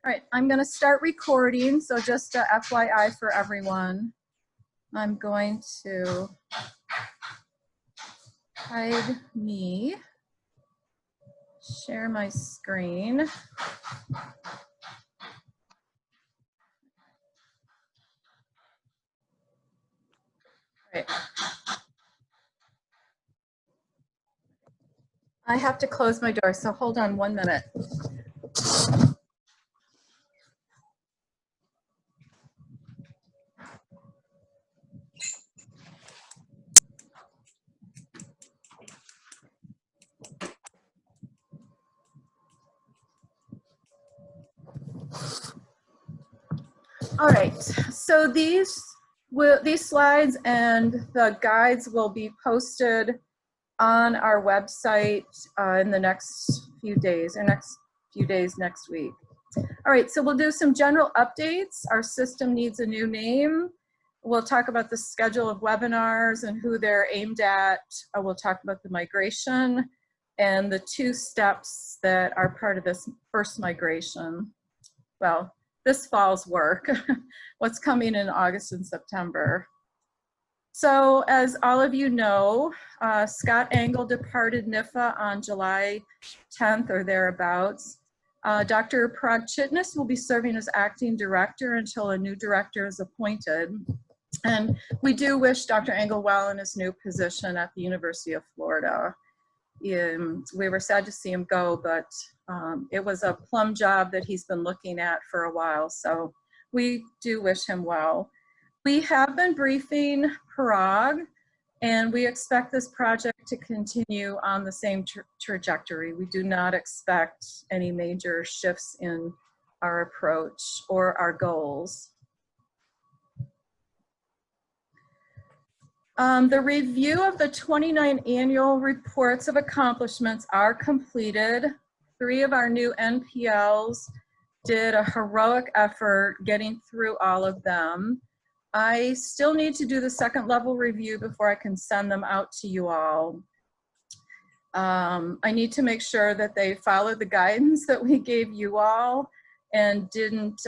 All right, I'm going to start recording. So just a FYI for everyone, I'm going to hide me, share my screen. Right. I have to close my door, so hold on 1 minute. All right, so these slides and the guides will be posted on our website in the next few days, next week. All right, so we'll do some general updates. Our system needs a new name. We'll talk about the schedule of webinars and who they're aimed at. We'll talk about the migration and the 2 steps that are part of this first migration. Well, this fall's work, what's coming in August and September. So as all of you know, Scott Engel departed NIFA on July 10th or thereabouts. Dr. Parag Chitnis will be serving as acting director until a new director is appointed. And we do wish Dr. Engel well in his new position at the University of Florida. We were sad to see him go, but it was a plum job that he's been looking at for a while, so we do wish him well. We have been briefing Parag, and we expect this project to continue on the same trajectory. We do not expect any major shifts in our approach or our goals. The review of the 29 annual reports of accomplishments are completed. 3 of our new NPLs did a heroic effort getting through all of them. I still need to do the 2nd level review before I can send them out to you all. I need to make sure that they followed the guidance that we gave you all and didn't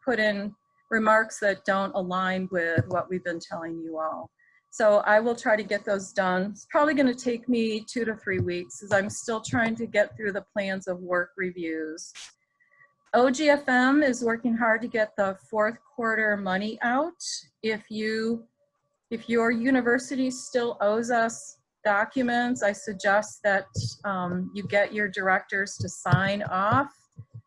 put in remarks that don't align with what we've been telling you all. So I will try to get those done. It's probably going to take me 2 to 3 weeks as I'm still trying to get through the plans of work reviews. OGFM is working hard to get the 4th quarter money out. If your university still owes us documents, I suggest that you get your directors to sign off.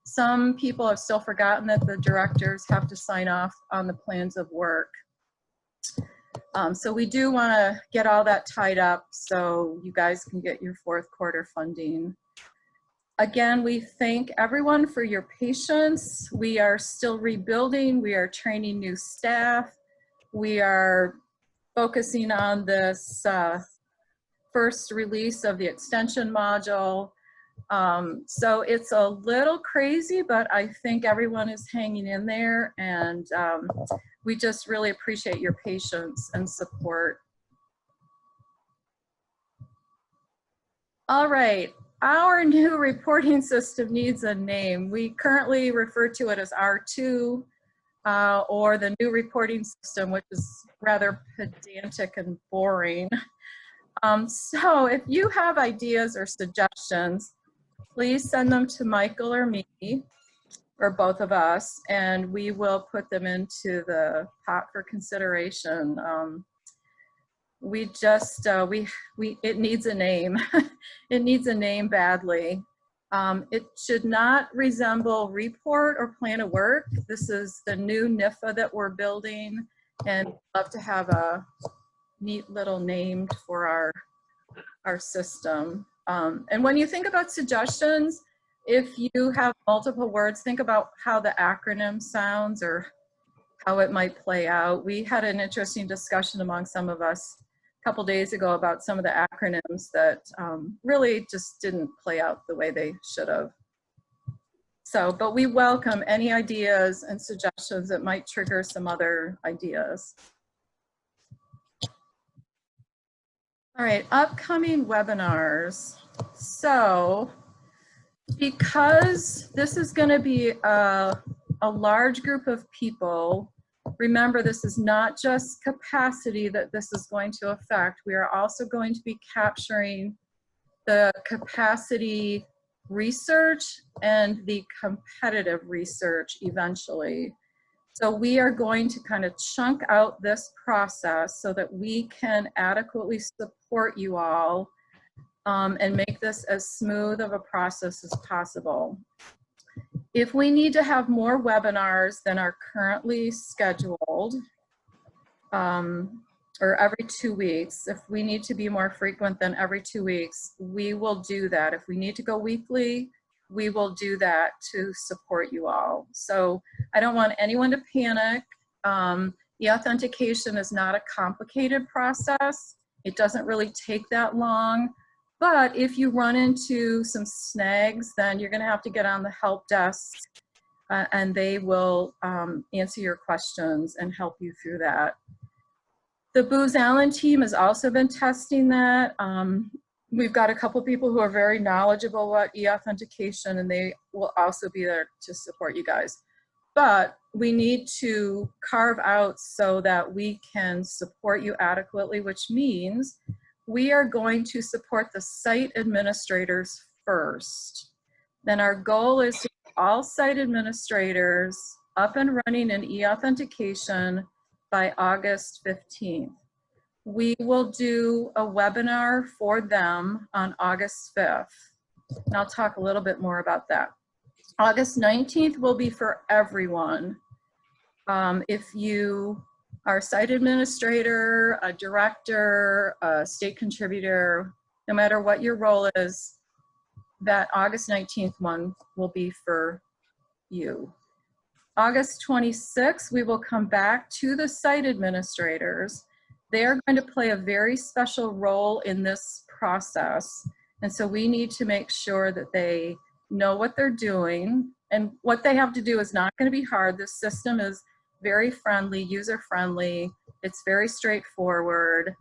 Some people have still forgotten that the directors have to sign off on the plans of work. So we do want to get all that tied up so you guys can get your 4th quarter funding. Again, we thank everyone for your patience. We are still rebuilding. We are training new staff. We are focusing on this first release of the extension module. So it's a little crazy, but I think everyone is hanging in there, and we just really appreciate your patience and support. All right, our new reporting system needs a name. We currently refer to it as R2 or the new reporting system, which is rather pedantic and boring. So if you have ideas or suggestions, please send them to Michael or me, or both of us, and we will put them into the pot for consideration. We just, it needs a name. It needs a name badly. It should not resemble report or plan of work. This is the new NIFA that we're building, and we'd love to have a neat little name for our system. And when you think about suggestions, if you have multiple words, think about how the acronym sounds or how it might play out. We had an interesting discussion among some of us a couple days ago about some of the acronyms that really just didn't play out the way they should have. So, but we welcome any ideas and suggestions that might trigger some other ideas. All right, upcoming webinars. So Because this is going to be a large group of people, remember this is not just capacity that this is going to affect. We are also going to be capturing the capacity research and the competitive research eventually. So we are going to kind of chunk out this process so that we can adequately support you all and make this as smooth of a process as possible. If we need to have more webinars than are currently scheduled, or every 2 weeks, if we need to be more frequent than every 2 weeks, we will do that. If we need to go weekly, we will do that to support you all. So I don't want anyone to panic. E-authentication is not a complicated process. It doesn't really take that long. But if you run into some snags, then you're going to have to get on the help desk and they will answer your questions and help you through that. The Booz Allen team has also been testing that. We've got a couple people who are very knowledgeable about e-authentication, and they will also be there to support you guys. But we need to carve out so that we can support you adequately, which means we are going to support the site administrators first. Then our goal is to get all site administrators up and running in e-authentication by August 15th. We will do a webinar for them on August 5th. And I'll talk a little bit more about that. August 19th will be for everyone. If you are a site administrator, a director, a state contributor, no matter what your role is, that August 19th one will be for you. August 26th, we will come back to the site administrators. They are going to play a very special role in this process. And so we need to make sure that they know what they're doing, and what they have to do is not going to be hard. This system is very friendly, user-friendly. It's very straightforward.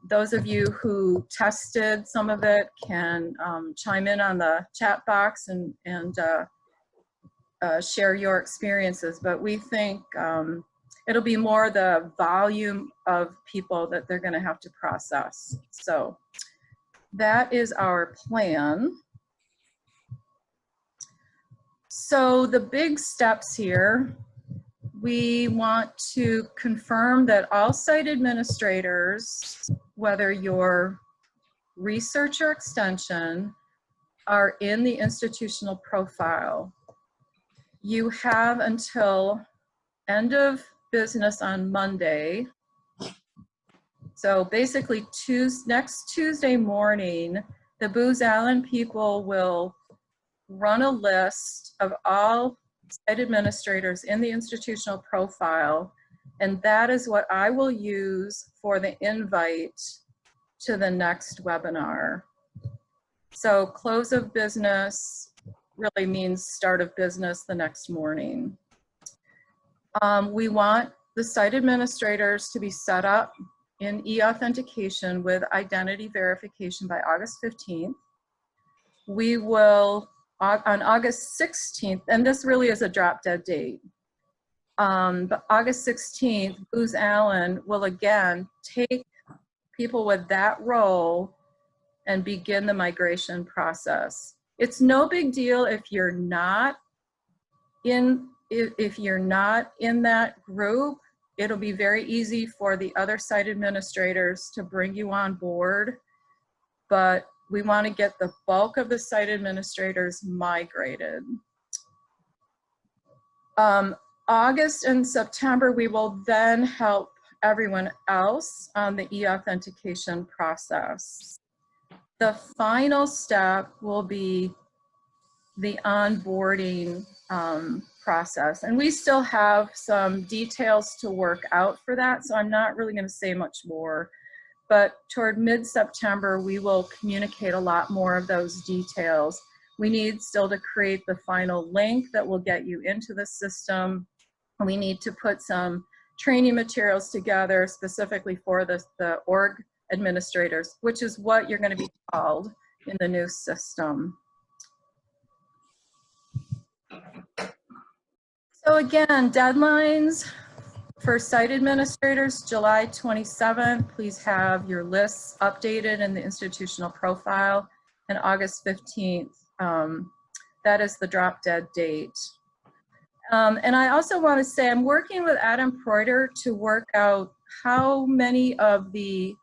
Those of you who tested some of it can chime in on the chat box and share your experiences, but we think it'll be more the volume of people that they're going to have to process. So that is our plan. So the big steps here, we want to confirm that all site administrators, whether you're research or extension, are in the institutional profile. You have until end of business on Monday. So basically next Tuesday morning, the Booz Allen people will run a list of all site administrators in the institutional profile, and that is what I will use for the invite to the next webinar. So close of business really means start of business the next morning. We want the site administrators to be set up in e-authentication with identity verification by August 15th. We will, on August 16th, and this really is a drop dead date, but August 16th, Booz Allen will again take people with that role and begin the migration process. It's no big deal if you're not in that group. It'll be very easy for the other site administrators to bring you on board, but we want to get the bulk of the site administrators migrated. August and September, we will then help everyone else on the e-authentication process. The final step will be the onboarding process. And we still have some details to work out for that, so I'm not really going to say much more. But toward mid-September, we will communicate a lot more of those details. We need still to create the final link that will get you into the system. We need to put some training materials together specifically for the org administrators, which is what you're going to be called in the new system. again, deadlines for site administrators, July 27th. Please have your lists updated in the institutional profile, and August 15th. That is the drop dead date. And I also want to say I'm working with Adam Preuter to work out how many of the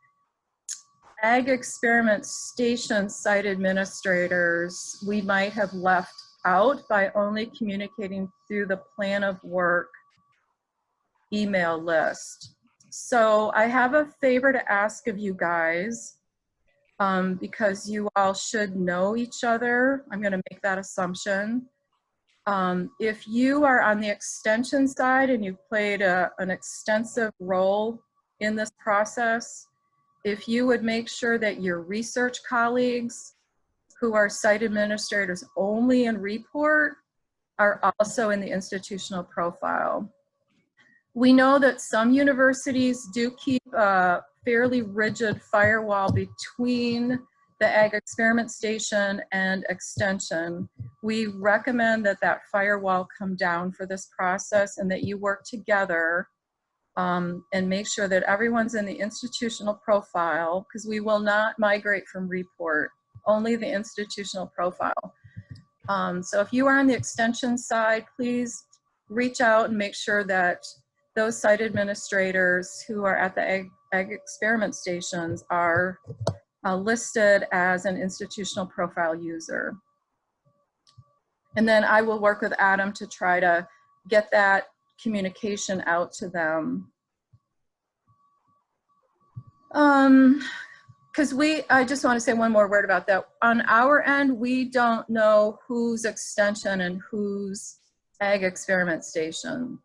Ag Experiment Station site administrators we might have left out by only communicating through the plan of work email list. So I have a favor to ask of you guys, because you all should know each other. I'm going to make that assumption. If you are on the extension side and you've played an extensive role in this process, if you would make sure that your research colleagues who are site administrators only in REEport are also in the institutional profile. We know that some universities do keep a fairly rigid firewall between the Ag Experiment Station and Extension. We recommend that that firewall come down for this process and that you work together and make sure that everyone's in the institutional profile, because we will not migrate from REEport, only the institutional profile. So if you are on the extension side, please reach out and make sure that those site administrators who are at the Ag Experiment Stations are listed as an institutional profile user. And then I will work with Adam to try to get that communication out to them. Because I just want to say one more word about that. On our end, we don't know whose extension and whose Ag Experiment Station.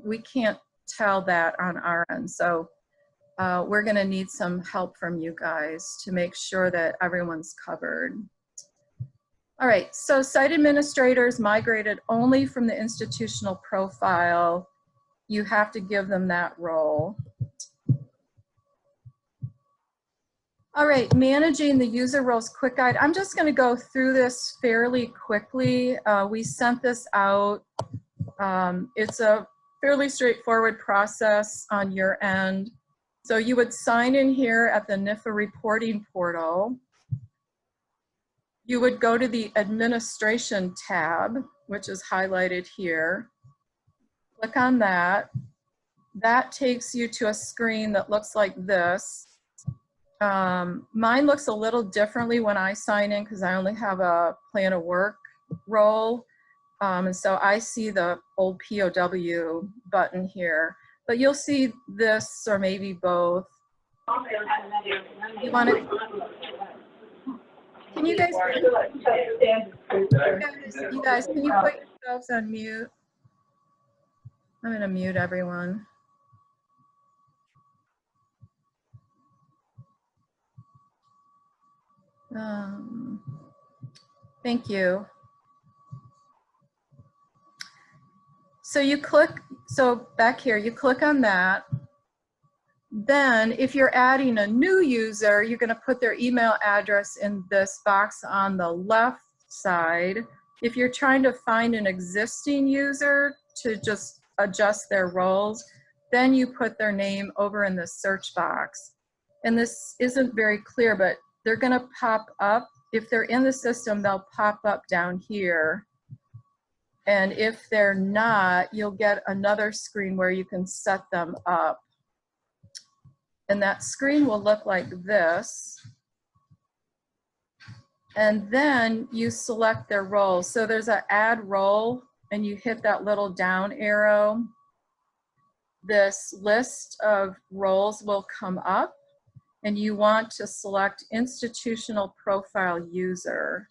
We can't tell that on our end. So we're going to need some help from you guys to make sure that everyone's covered. All right, so site administrators migrated only from the institutional profile. You have to give them that role. All right, managing the user roles quick guide. I'm just going to go through this fairly quickly. We sent this out. It's a fairly straightforward process on your end. So you would sign in here at the NIFA reporting portal. You would go to the administration tab, which is highlighted here. Click on that. That takes you to a screen that looks like this. Mine looks a little differently when I sign in because I only have a plan of work role. And so I see the old POW button here, but you'll see this or maybe both. You want to, can you guys, can you put yourselves on mute? I'm going to mute everyone. Thank you. So you click, so back here, you click on that. Then if you're adding a new user, you're going to put their email address in this box on the left side. If you're trying to find an existing user to just adjust their roles, then you put their name over in the search box. And this isn't very clear, but they're going to pop up. If they're in the system, they'll pop up down here. And if they're not, you'll get another screen where you can set them up. And that screen will look like this. And then you select their role. So there's an add role, and you hit that little down arrow. This list of roles will come up, and you want to select institutional profile user.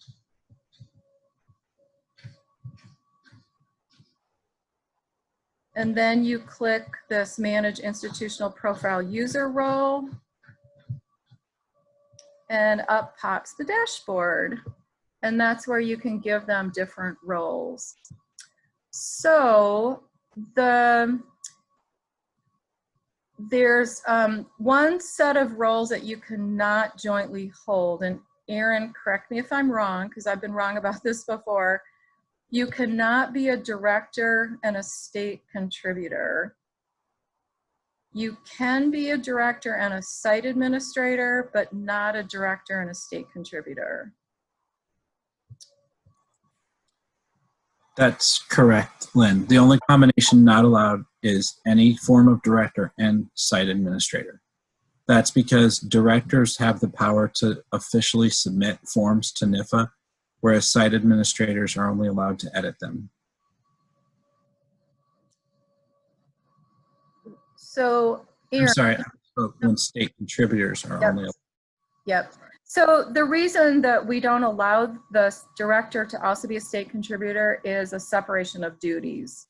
And then you click this Manage Institutional Profile User role, and up pops the dashboard. And that's where you can give them different roles. So there's one set of roles that you cannot jointly hold. And Erin, correct me if I'm wrong, because I've been wrong about this before. You cannot be a director and a state contributor. You can be a director and a site administrator, but not a director and a state contributor. That's correct, Lynn. The only combination not allowed is any form of director and site administrator. That's because directors have the power to officially submit forms to NIFA, whereas site administrators are only allowed to edit them. So, I'm sorry, I spoke when state contributors are only allowed. Yep. So the reason that we don't allow the director to also be a state contributor is a separation of duties.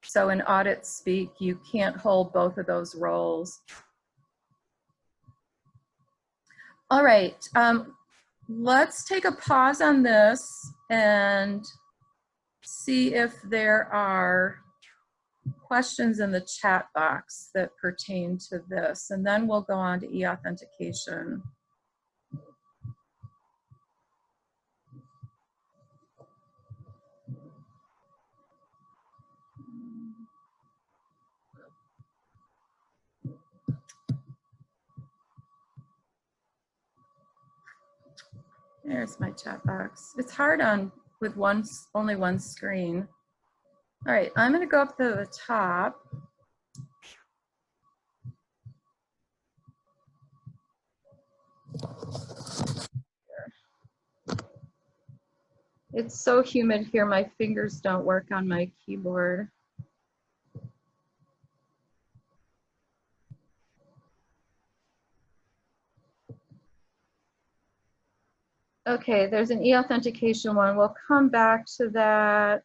So in audit speak, you can't hold both of those roles. All right, let's take a pause on this and see if there are questions in the chat box that pertain to this, and then we'll go on to e-authentication. There's my chat box. It's hard on with only one screen. All right, I'm going to go up to the top. It's so humid here, my fingers don't work on my keyboard. Okay, there's an e-authentication one. We'll come back to that.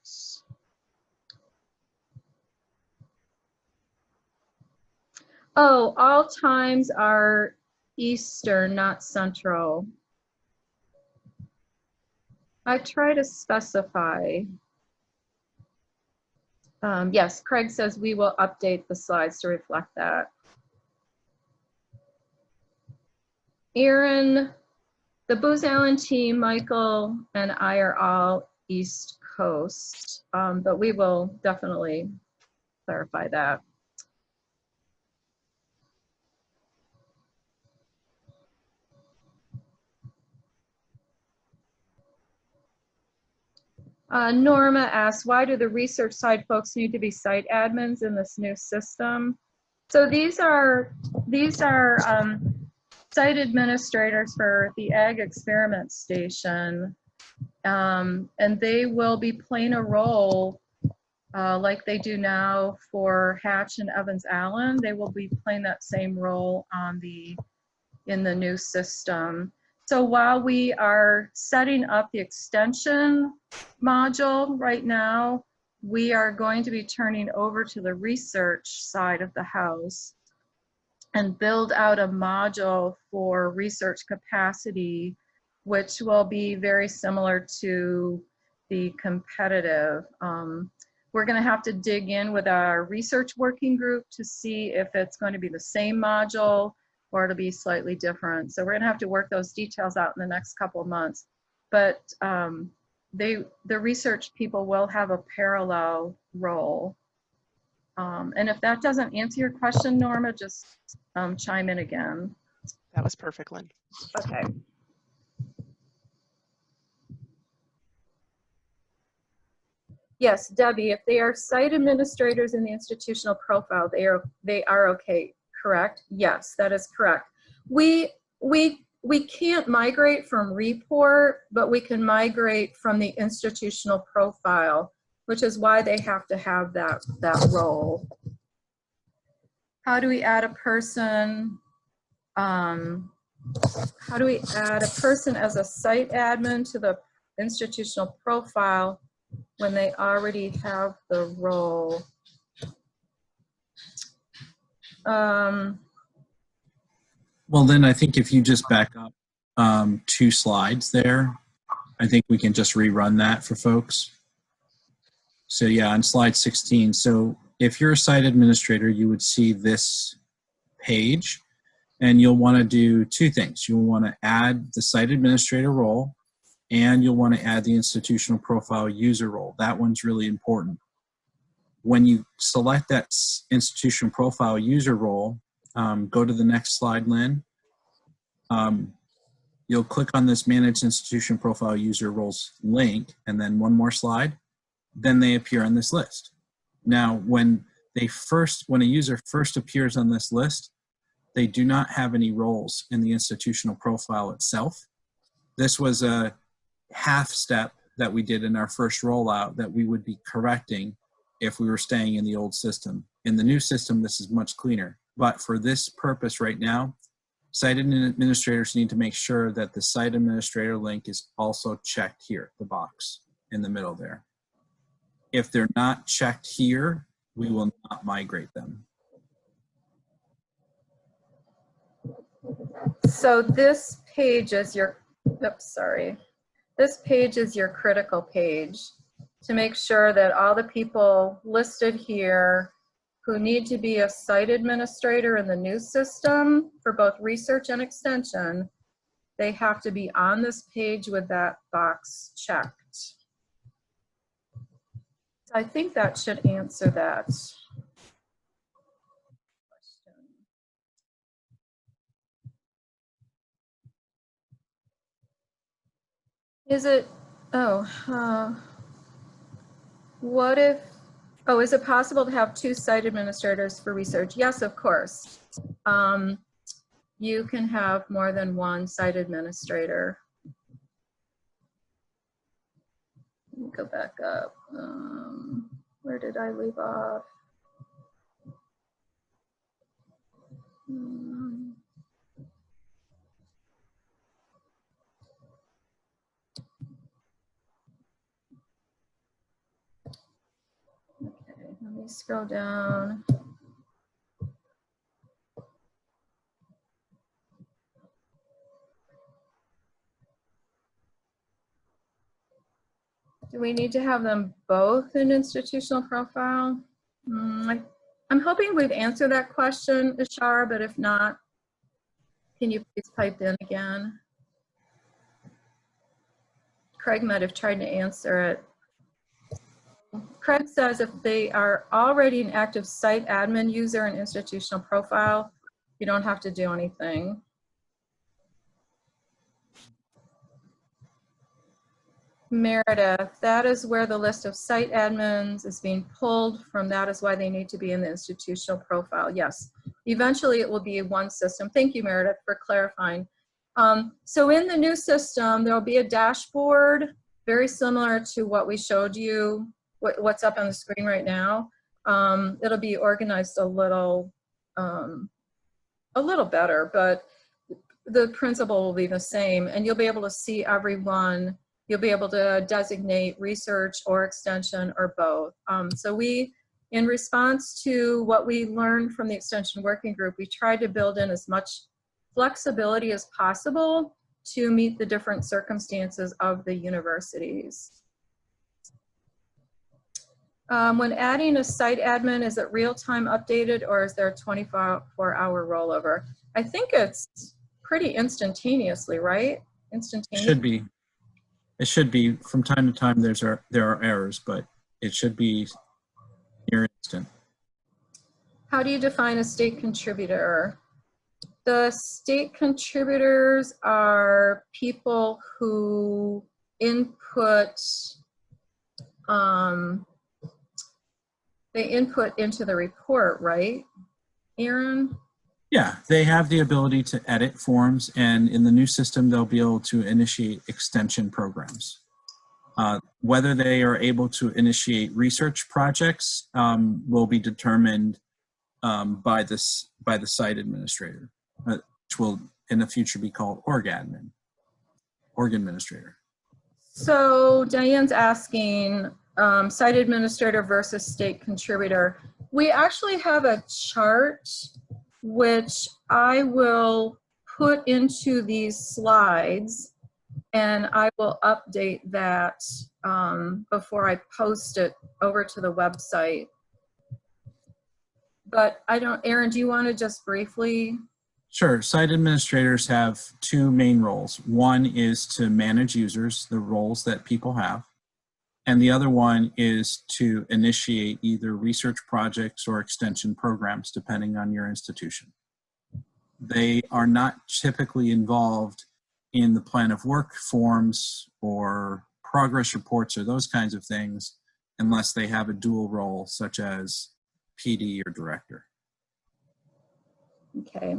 Oh, all times are Eastern, not Central. I try to specify. Yes, Craig says we will update the slides to reflect that. Aaron, the Booz Allen team, Michael, and I are all East Coast, but we will definitely clarify that. Norma asks, why do the research side folks need to be site admins in this new system? So these are site administrators for the Ag Experiment Station, and they will be playing a role like they do now for Hatch and Evans Allen. They will be playing that same role on in the new system. So while we are setting up the extension module right now, we are going to be turning over to the research side of the house and build out a module for research capacity, which will be very similar to the competitive. We're going to have to dig in with our research working group to see if it's going to be the same module or it'll be slightly different. So we're going to have to work those details out in the next couple of months. But the research people will have a parallel role. And if that doesn't answer your question, Norma, just chime in again. That was perfect, Lynn. Okay. Yes, Debbie, if they are site administrators in the institutional profile, they are okay, correct? Yes, that is correct. We can't migrate from REEport, but we can migrate from the institutional profile, which is why they have to have that role. How do we add a person? How do we add a person as a site admin to the institutional profile when they already have the role? Well, then I think if you just back up 2 slides there, I think we can just rerun that for folks. So yeah, on slide 16. So if you're a site administrator, you would see this page, and you'll want to do 2 things. You'll want to add the site administrator role, and you'll want to add the institutional profile user role. That one's really important. When you select that institutional profile user role, go to the next slide, Lynn. You'll click on this Manage Institution Profile User Roles link, and then one more slide. Then they appear on this list. Now, when a user first appears on this list, they do not have any roles in the institutional profile itself. This was a half step that we did in our first rollout that we would be correcting if we were staying in the old system. In the new system, this is much cleaner. But for this purpose right now, site administrators need to make sure that the site administrator link is also checked here, the box in the middle there. If they're not checked here, we will not migrate them. So this page is your, oops, sorry. This page is your critical page to make sure that all the people listed here who need to be a site administrator in the new system for both research and extension, they have to be on this page with that box checked. So I think that should answer that question. Is it, what if, is it possible to have 2 site administrators for research? Yes, of course. You can have more than 1 site administrator. Let me go back up. Where did I leave off? Okay, let me scroll down. Do we need to have them both in institutional profile? I'm hoping we've answered that question, Ishar, but if not, can you please pipe in again? Craig might have tried to answer it. Craig says if they are already an active site admin user in institutional profile, you don't have to do anything. Meredith, that is where the list of site admins is being pulled from. That is why they need to be in the institutional profile. Yes, eventually it will be one system. Thank you, Meredith, for clarifying. So in the new system, there will be a dashboard very similar to what we showed you, what's up on the screen right now. It'll be organized a little better, but the principle will be the same, and you'll be able to see everyone. You'll be able to designate research or extension or both. So we, in response to what we learned from the extension working group, we tried to build in as much flexibility as possible to meet the different circumstances of the universities. When adding a site admin, is it real-time updated or is there a 24-hour rollover? I think it's pretty instantaneously, right? Instantaneous. Should be. It should be. From time to time there are errors, but it should be near instant. How do you define a state contributor? The state contributors are people who input, they input into the report, right, Aaron? Yeah, they have the ability to edit forms, and in the new system, they'll be able to initiate extension programs. Whether they are able to initiate research projects will be determined by the site administrator, which will in the future be called org administrator. So Diane's asking site administrator versus state contributor. We actually have a chart which I will put into these slides, and I will update that before I post it over to the website. But I don't, Aaron, do you want to just briefly? Sure. Site administrators have two main roles. One is to manage users, the roles that people have, and the other one is to initiate either research projects or extension programs, depending on your institution. They are not typically involved in the plan of work forms or progress reports or those kinds of things unless they have a dual role, such as PD or director. Okay.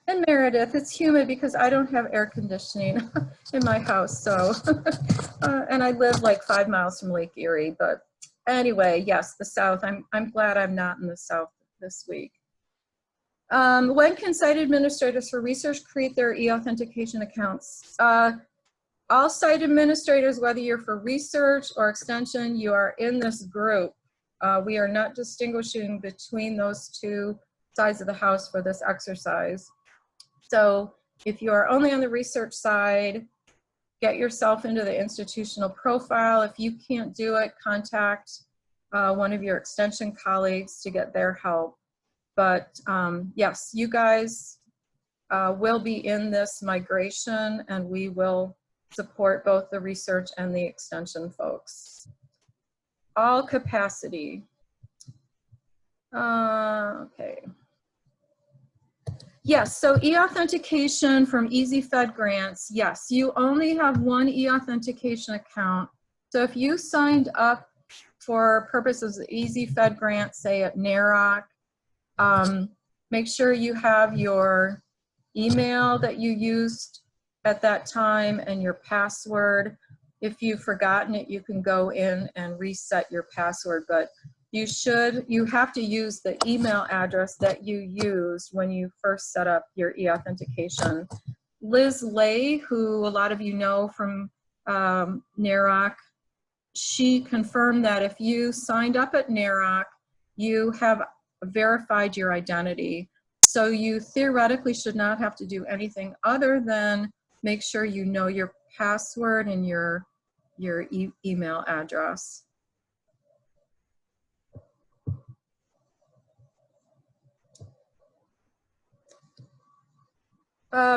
And Meredith, it's humid because I don't have air conditioning in my house, so, and I live like 5 miles from Lake Erie, but anyway, yes, the South. I'm glad I'm not in the South this week. When can site administrators for research create their e-authentication accounts? All site administrators, whether you're for research or extension, you are in this group. We are not distinguishing between those two sides of the house for this exercise. So if you are only on the research side, get yourself into the institutional profile. If you can't do it, contact one of your extension colleagues to get their help. But yes, you guys will be in this migration, and we will support both the research and the extension folks. All capacity. Okay. Yes, so e-authentication from EasyFed grants. Yes, you only have one e-authentication account. So if you signed up for purposes of EasyFed grant, say at NAROC, make sure you have your email that you used at that time and your password. If you've forgotten it, you can go in and reset your password, but you have to use the email address that you used when you first set up your e-authentication. Liz Lay, who a lot of you know from NAROC, she confirmed that if you signed up at NAROC, you have verified your identity. So you theoretically should not have to do anything other than make sure you know your password and your email address.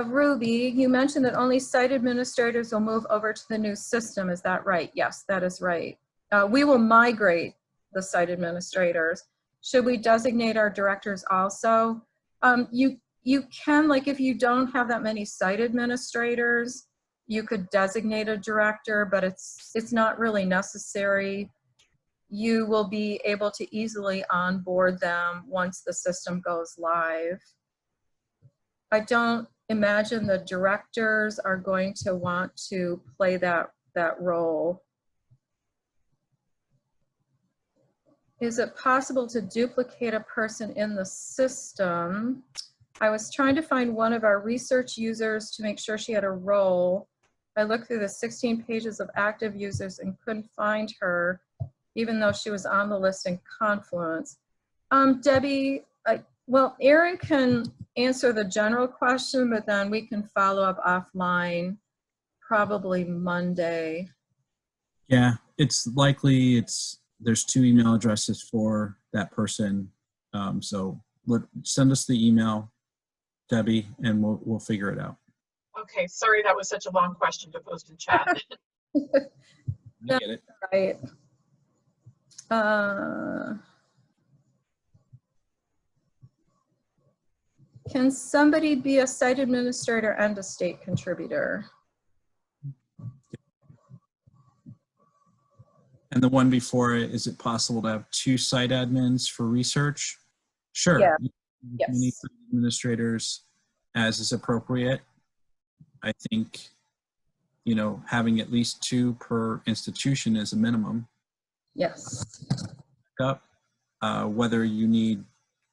Ruby, you mentioned that only site administrators will move over to the new system. Is that right? Yes, that is right. We will migrate the site administrators. Should we designate our directors also? You can, like if you don't have that many site administrators, you could designate a director, but it's not really necessary. You will be able to easily onboard them once the system goes live. I don't imagine the directors are going to want to play that role. Is it possible to duplicate a person in the system? I was trying to find one of our research users to make sure she had a role. I looked through the 16 pages of active users and couldn't find her, even though she was on the list in Confluence. Debbie, well, Erin can answer the general question, but then we can follow up offline, probably Monday. Yeah, it's likely there's two email addresses for that person. So send us the email, Debbie, and we'll figure it out. Okay, sorry that was such a long question to post in chat. I get it. Right. Can somebody be a site administrator and a state contributor? And the one before it, is it possible to have two site admins for research? Sure. Yeah. Yes. You need site administrators as is appropriate. I think, having at least two per institution is a minimum. Yes. Whether you need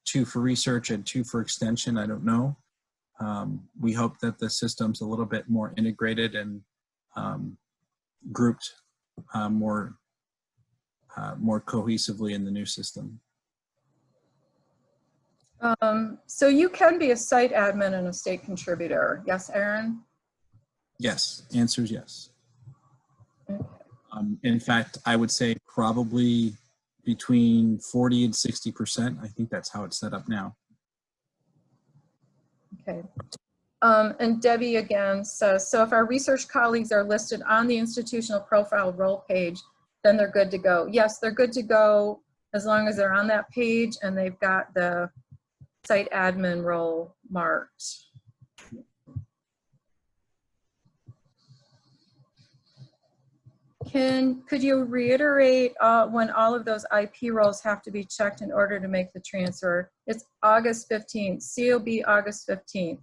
two for research and two for extension, I don't know. We hope that the system's a little bit more integrated and grouped more cohesively in the new system. So you can be a site admin and a state contributor. Yes, Erin? Yes, answer is yes. Okay. In fact, I would say probably between 40 and 60%. I think that's how it's set up now. Okay. And Debbie again says, so if our research colleagues are listed on the institutional profile role page, then they're good to go. Yes, they're good to go as long as they're on that page and they've got the site admin role marked. Could you reiterate when all of those IP roles have to be checked in order to make the transfer? It's August 15th, COB August 15th.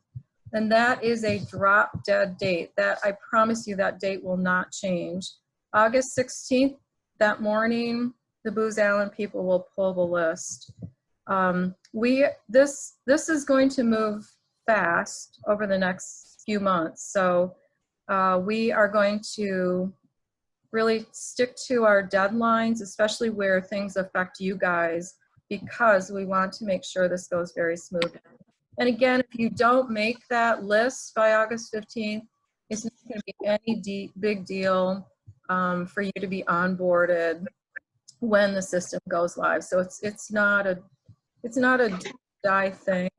And that is a drop dead date. That I promise you that date will not change. August 16th, that morning, the Booz Allen people will pull the list. This is going to move fast over the next few months. So we are going to really stick to our deadlines, especially where things affect you guys, because we want to make sure this goes very smoothly. And again, if you don't make that list by August 15th, it's not going to be any big deal for you to be onboarded when the system goes live. So it's not a die thing,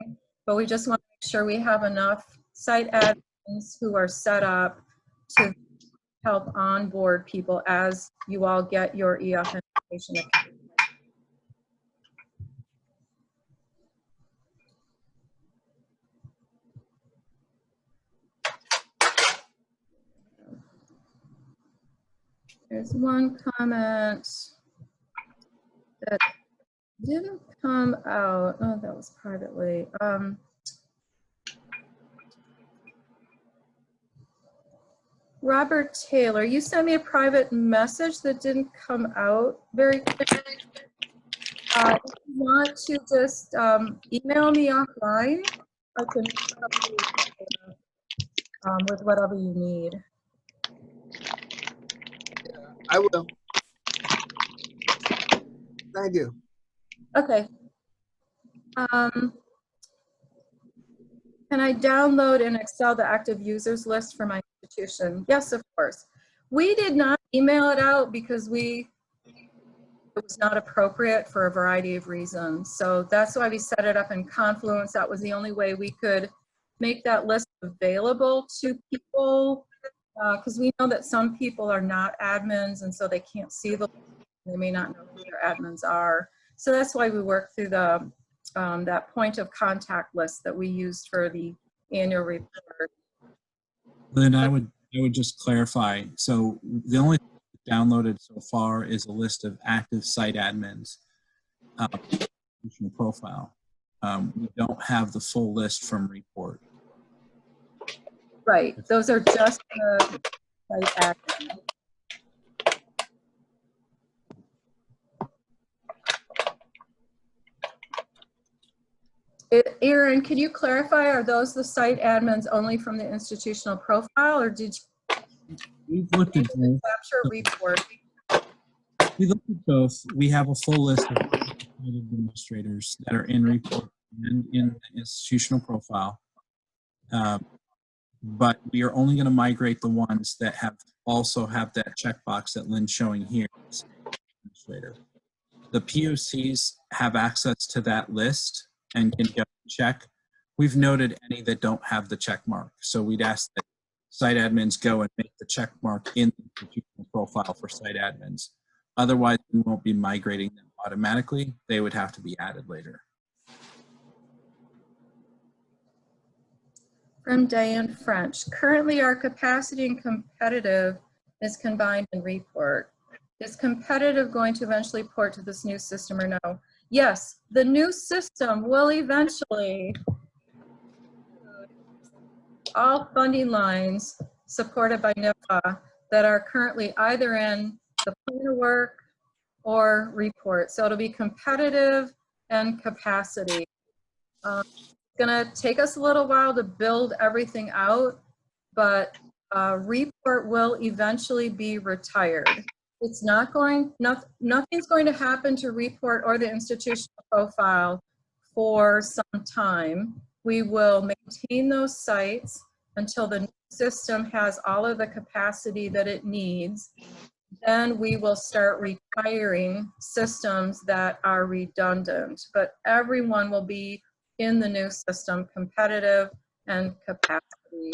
but we just want to make sure we have enough site admins who are set up to help onboard people as you all get your e-authentication account. There's one comment that didn't come out. Oh, that was privately. Robert Taylor, you sent me a private message that didn't come out very quickly. If you want to just email me offline, I can help you with whatever you need. I will. Thank you. Okay. Can I download in Excel the active users list for my institution? Yes, of course. We did not email it out because it was not appropriate for a variety of reasons. So that's why we set it up in Confluence. That was the only way we could make that list available to people, because we know that some people are not admins and so they can't see the list. They may not know who their admins are. So that's why we work through the that point of contact list that we used for the annual report. Then I would just clarify. So the only thing downloaded so far is a list of active site admins profile. We don't have the full list from Report. Right. Those are just the site admins. Aaron, could you clarify, are those the site admins only from the institutional profile, or did We've looked at both. capture report? We looked at both. We have a full list of administrators that are in Report and in the institutional profile. But we are only going to migrate the ones that also have that checkbox that Lynn's showing here. Administrator. The POCs have access to that list and can go check. We've noted any that don't have the check mark. So we'd ask that site admins go and make the check mark in the institutional profile for site admins. Otherwise, we won't be migrating them automatically. They would have to be added later. From Diane French, currently our capacity and competitive is combined in Report. Is competitive going to eventually port to this new system or no? Yes, the new system will eventually all funding lines supported by NIFA that are currently either in the plan of work or Report. So it'll be competitive and capacity. It's gonna take us a little while to build everything out, but Report will eventually be retired. It's not going, nothing's going to happen to Report or the institutional profile for some time. We will maintain those sites until the new system has all of the capacity that it needs. Then we will start retiring systems that are redundant, but everyone will be in the new system, competitive and capacity.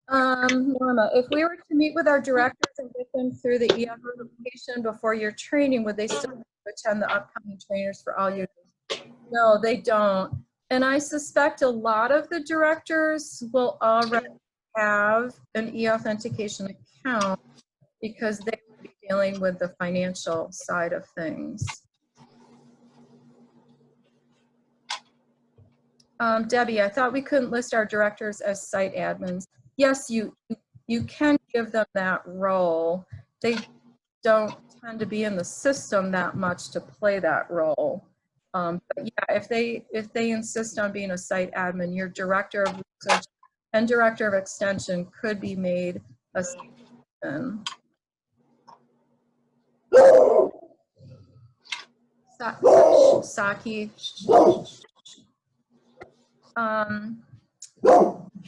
Norma, if we were to meet with our directors and get them through the EF application before your training, would they still attend the upcoming trainers for all users? No, they don't. And I suspect a lot of the directors will already have an e-authentication account because they will be dealing with the financial side of things. Debbie, I thought we couldn't list our directors as site admins. Yes, you can give them that role. They don't tend to be in the system that much to play that role. But yeah, if they insist on being a site admin, your director of research and director of extension could be made a site admin. Saki.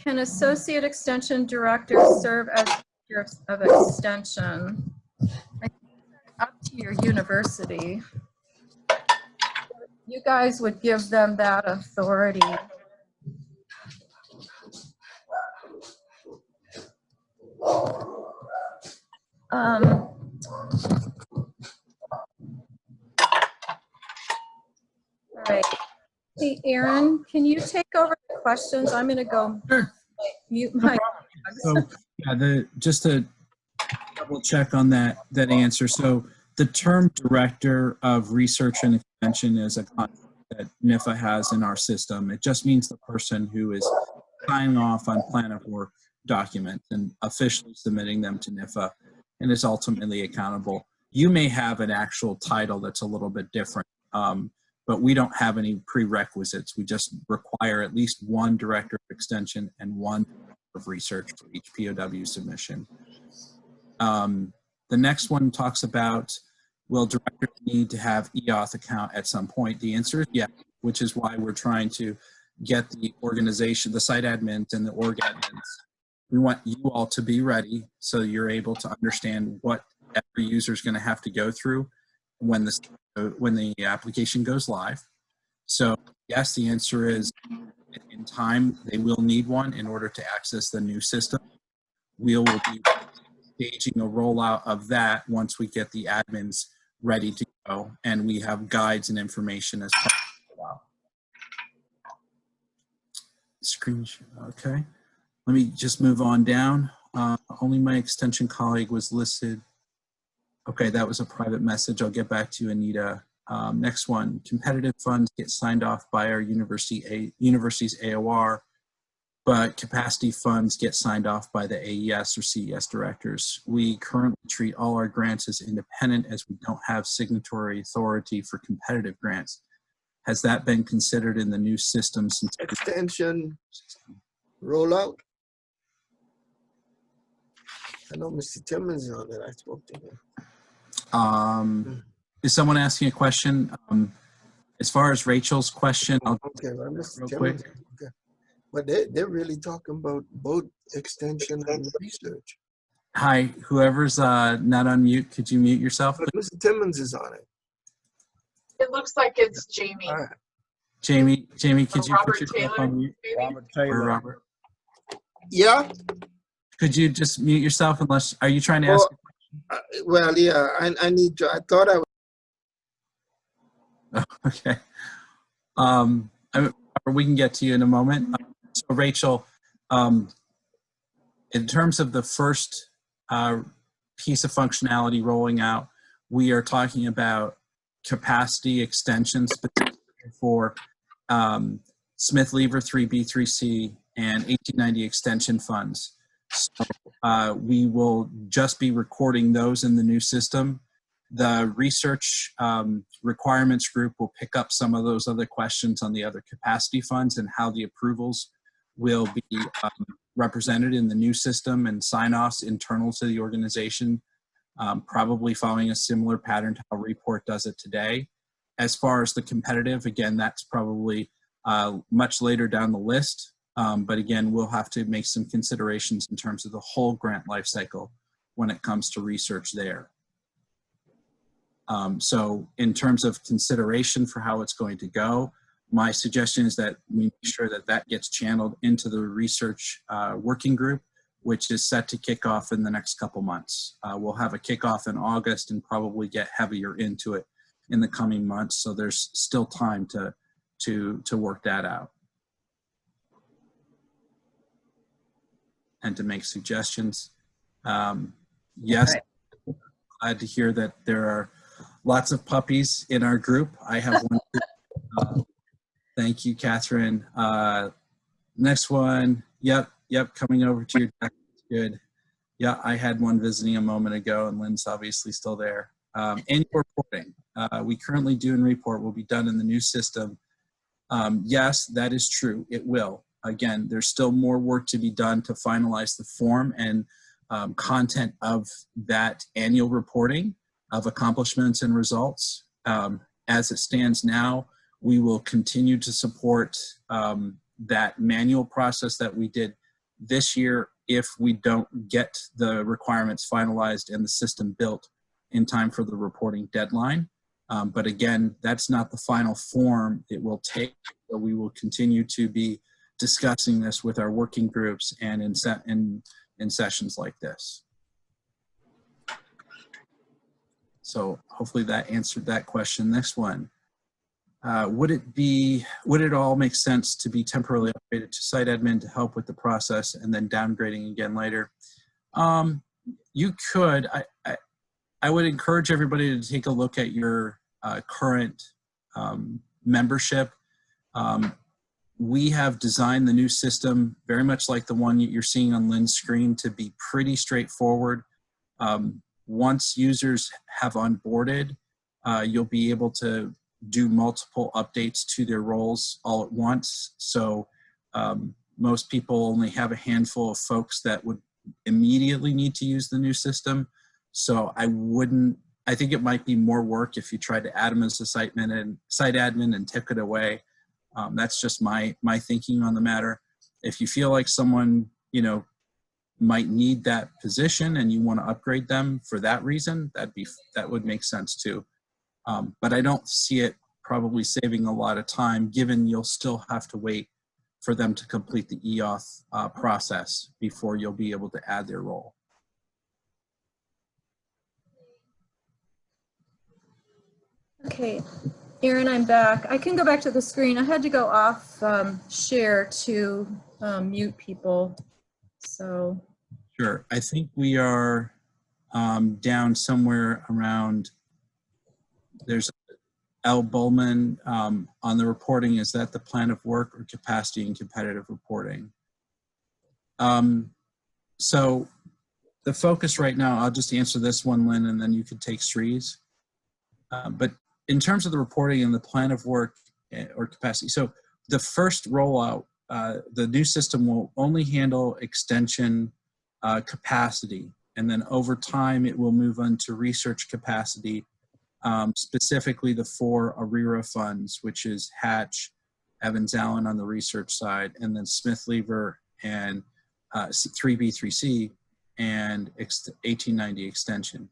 Can associate extension director serve as director of extension? I think that's up to your university. You guys would give them that authority. All right. Hey, Aaron, can you take over the questions? I'm going to go mute my. So yeah, just to double check on that answer. So the term director of research and extension is a concept that NIFA has in our system. It just means the person who is signing off on plan of work documents and officially submitting them to NIFA and is ultimately accountable. You may have an actual title that's a little bit different, but we don't have any prerequisites. We just require at least one director of extension and one of research for each POW submission. The next one talks about, will directors need to have eAuth account at some point? The answer is yes, which is why we're trying to get the organization, the site admins and the org admins. We want you all to be ready so you're able to understand what every user is going to have to go through when the application goes live. So yes, the answer is in time they will need one in order to access the new system. We will be staging a rollout of that once we get the admins ready to go, and we have guides and information as part of the rollout. Screenshot, okay. Let me just move on down. Only my extension colleague was listed. Okay, that was a private message. I'll get back to you, Anita. Next one, competitive funds get signed off by our university's AOR, but capacity funds get signed off by the AES or CES directors. We currently treat all our grants as independent as we don't have signatory authority for competitive grants. Has that been considered in the new system since Extension rollout? I know Mr. Timmons is on it. I spoke to him. Is someone asking a question? As far as Rachel's question, I'll Okay, well, Mr. real Timmons. quick. Okay. But they're really talking about both extension and research. Hi, whoever's not on mute, could you mute yourself? But Mr. Timmons is on it. It looks like it's Jamie. All right. Jamie, could you Robert put yourself Taylor, on mute? maybe? Robert Or Taylor. Robert? Yeah. Could you just mute yourself unless, are you trying to Well, ask? well, yeah, I need to, I thought I was. Okay. We can get to you in a moment. So Rachel, in terms of the first piece of functionality rolling out, we are talking about capacity extensions for Smith-Lever 3B3C and 1890 extension funds. So we will just be recording those in the new system. The research requirements group will pick up some of those other questions on the other capacity funds and how the approvals will be represented in the new system and sign-offs internal to the organization, probably following a similar pattern to how HighLevel does it today. As far as the competitive, again, that's probably much later down the list. But again, we'll have to make some considerations in terms of the whole grant lifecycle when it comes to research there. So in terms of consideration for how it's going to go, my suggestion is that we make sure that that gets channeled into the research working group, which is set to kick off in the next couple months. We'll have a kickoff in August and probably get heavier into it in the coming months. So there's still time to work that out and to make suggestions. Yes, glad to hear that there are lots of puppies in our group. I have one. Thank you, Catherine. Next one. Yep, coming over to your deck. Good. Yeah, I had one visiting a moment ago, and Lynn's obviously still there. Annual reporting. We currently do in report will be done in the new system. Yes, that is true. It will. Again, there's still more work to be done to finalize the form and content of that annual reporting of accomplishments and results. As it stands now, we will continue to support that manual process that we did this year if we don't get the requirements finalized and the system built in time for the reporting deadline. But again, that's not the final form it will take. So we will continue to be discussing this with our working groups and in sessions like this. So hopefully that answered that question. Next one. Would it all make sense to be temporarily upgraded to site admin to help with the process and then downgrading again later? You could. I would encourage everybody to take a look at your current membership. We have designed the new system very much like the one you're seeing on Lynn's screen to be pretty straightforward. Once users have onboarded, you'll be able to do multiple updates to their roles all at once. So most people only have a handful of folks that would immediately need to use the new system. So I think it might be more work if you tried to add them as a site admin and tick it away. That's just my thinking on the matter. If you feel like someone, might need that position and you want to upgrade them for that reason, that would make sense too. But I don't see it probably saving a lot of time, given you'll still have to wait for them to complete the EOS process before you'll be able to add their role. Okay, Erin, I'm back. I can go back to the screen. I had to go off share to mute people. So. Sure, I think we are down somewhere around, there's L. Bowman on the reporting. Is that the plan of work or capacity and competitive reporting? So the focus right now, I'll just answer this one, Lynn, and then you could take Sri's. But in terms of the reporting and the plan of work or capacity, so the first rollout, the new system will only handle extension capacity. And then over time, it will move on to research capacity, specifically the 4 AREERA funds, which is Hatch, Evans Allen on the research side, and then Smith Lever and 3B3C and 1890 extension.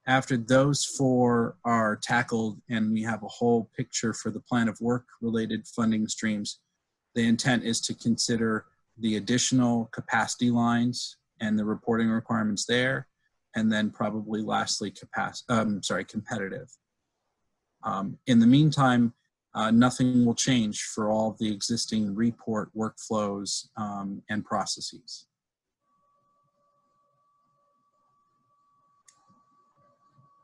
After those 4 are tackled and we have a whole picture for the plan of work related funding streams, the intent is to consider the additional capacity lines and the reporting requirements there, and then probably lastly competitive. In the meantime, nothing will change for all of the existing report workflows and processes.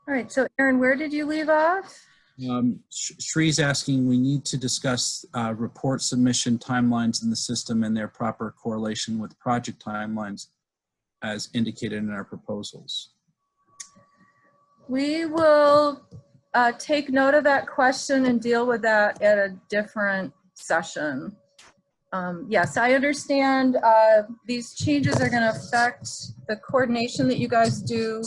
All right, so Erin, where did you leave off? Shree's asking, we need to discuss report submission timelines in the system and their proper correlation with project timelines as indicated in our proposals. We will take note of that question and deal with that at a different session. Yes, I understand these changes are going to affect the coordination that you guys do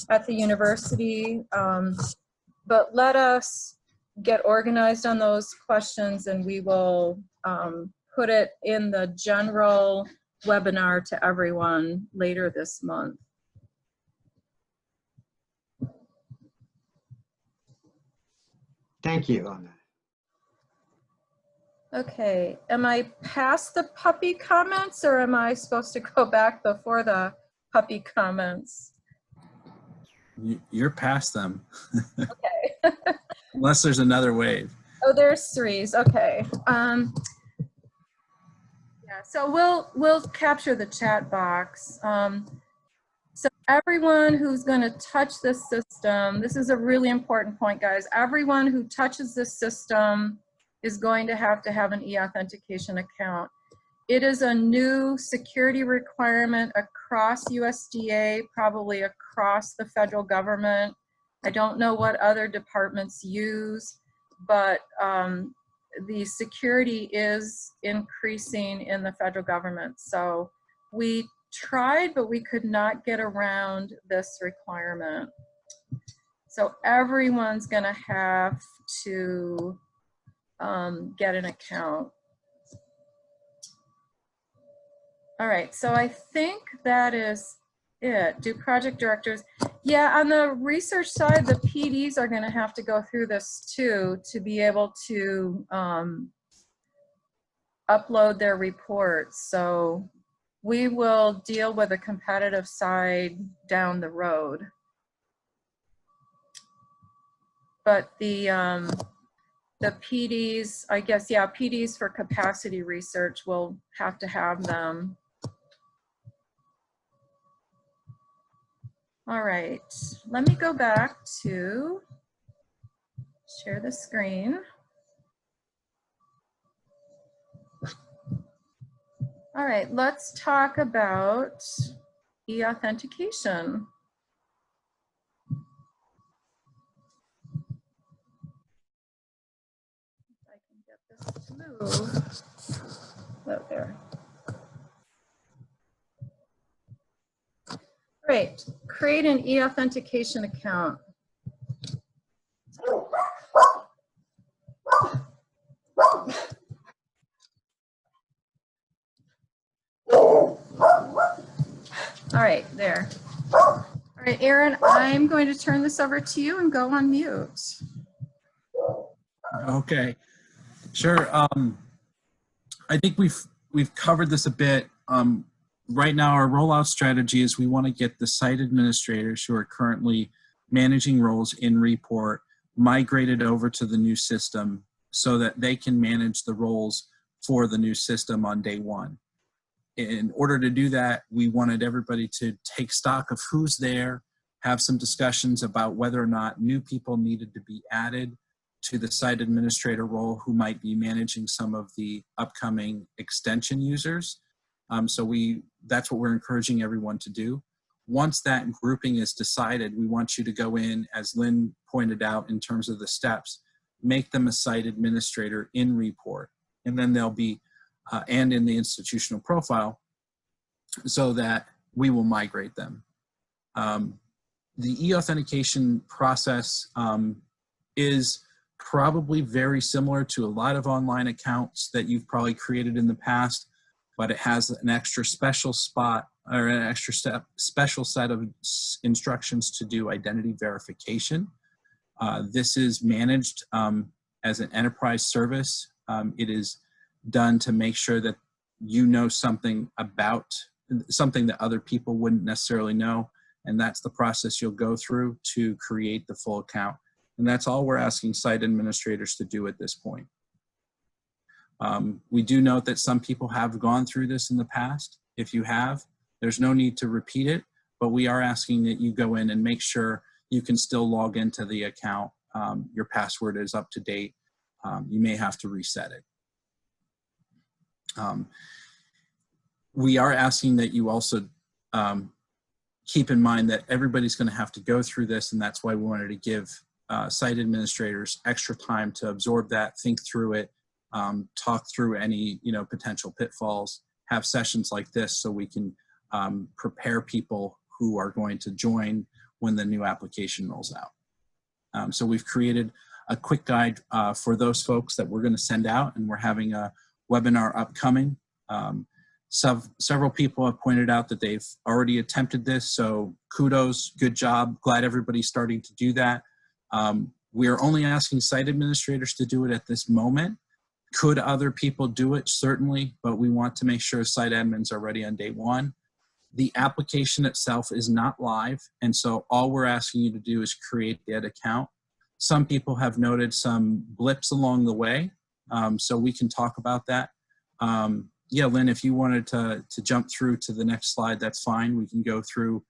at the university, but let us get organized on those questions and we will put it in the general webinar to everyone later this month. Thank you on that. Okay, am I past the puppy comments or am I supposed to go back before the puppy comments? You're past them. Okay. Unless there's another wave. Oh, there's threes. Okay. Yeah. So we'll capture the chat box. So everyone who's going to touch this system, this is a really important point, guys. Everyone who touches this system is going to have an e-authentication account. It is a new security requirement across USDA, probably across the federal government. I don't know what other departments use, but the security is increasing in the federal government. So we tried, but we could not get around this requirement. So everyone's gonna have to get an account. All right, so I think that is it. Do project directors? Yeah, on the research side, the PDs are gonna have to go through this too to be able to upload their reports. So we will deal with the competitive side down the road. But the PDs, I guess, yeah, PDs for capacity research will have to have them. All right, let me go back to share the screen. All right, let's talk about e-authentication. If I can get this to move. Oh, there. Great, create an e-authentication account. All right, there. All right, Aaron, I'm going to turn this over to you and go on mute. Okay, sure. I think we've covered this a bit. Right now, our rollout strategy is we want to get the site administrators who are currently managing roles in REEport migrated over to the new system so that they can manage the roles for the new system on day one. In order to do that, we wanted everybody to take stock of who's there, have some discussions about whether or not new people needed to be added to the site administrator role who might be managing some of the upcoming extension users. So that's what we're encouraging everyone to do. Once that grouping is decided, we want you to go in, as Lynn pointed out in terms of the steps, make them a site administrator in REEport, and then they'll be, and in the institutional profile, so that we will migrate them. The e-authentication process is probably very similar to a lot of online accounts that you've probably created in the past, but it has an extra special spot or an extra special set of instructions to do identity verification. This is managed as an enterprise service. It is done to make sure that you know something about something that other people wouldn't necessarily know, and that's the process you'll go through to create the full account. And that's all we're asking site administrators to do at this point. We do note that some people have gone through this in the past. If you have, there's no need to repeat it, but we are asking that you go in and make sure you can still log into the account. Your password is up to date. You may have to reset it. We are asking that you also keep in mind that everybody's going to have to go through this, and that's why we wanted to give site administrators extra time to absorb that, think through it, talk through any potential pitfalls, have sessions like this so we can prepare people who are going to join when the new application rolls out. So we've created a quick guide for those folks that we're going to send out, and we're having a webinar upcoming. Several people have pointed out that they've already attempted this, so kudos, good job. Glad everybody's starting to do that. we're only asking site administrators to do it at this moment. Could other people do it? Certainly, but we want to make sure site admins are ready on day one. The application itself is not live, and so all we're asking you to do is create that account. Some people have noted some blips along the way, so we can talk about that. Yeah, Lynn, if you wanted to jump through to the next slide, that's fine. We can go through.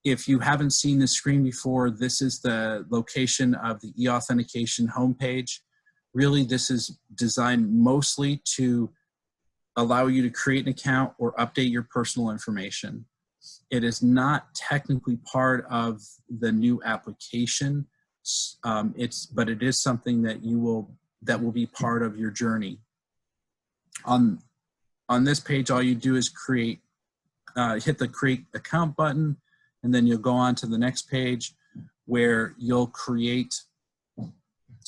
If you haven't seen the screen before, this is the location of the e-authentication homepage. Really, this is designed mostly to allow you to create an account or update your personal information. It is not technically part of the new application, but it is something that that will be part of your journey. On this page, all you do is hit the create account button, and then you'll go on to the next page where you'll create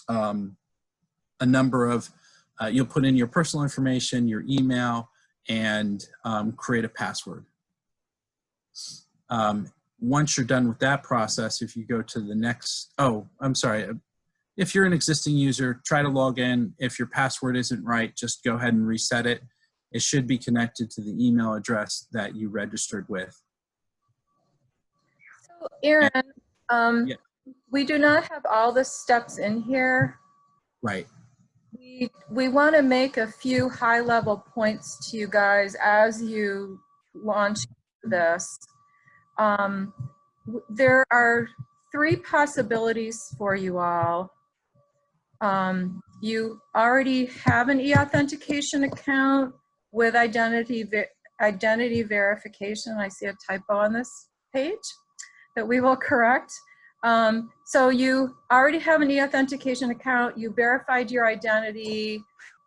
a number of, you'll put in your personal information, your email, and create a password. Once you're done with that process, if you go to the next, oh, I'm sorry. If you're an existing user, try to log in. If your password isn't right, just go ahead and reset it. It should be connected to the email address that you registered with. So Aaron, Yeah. we do not have all the steps in here. Right. We want to make a few high-level points to you guys as you launch this. There are 3 possibilities for you all. You already have an e-authentication account with identity verification. I see a typo on this page that we will correct. So you already have an e-authentication account, you verified your identity,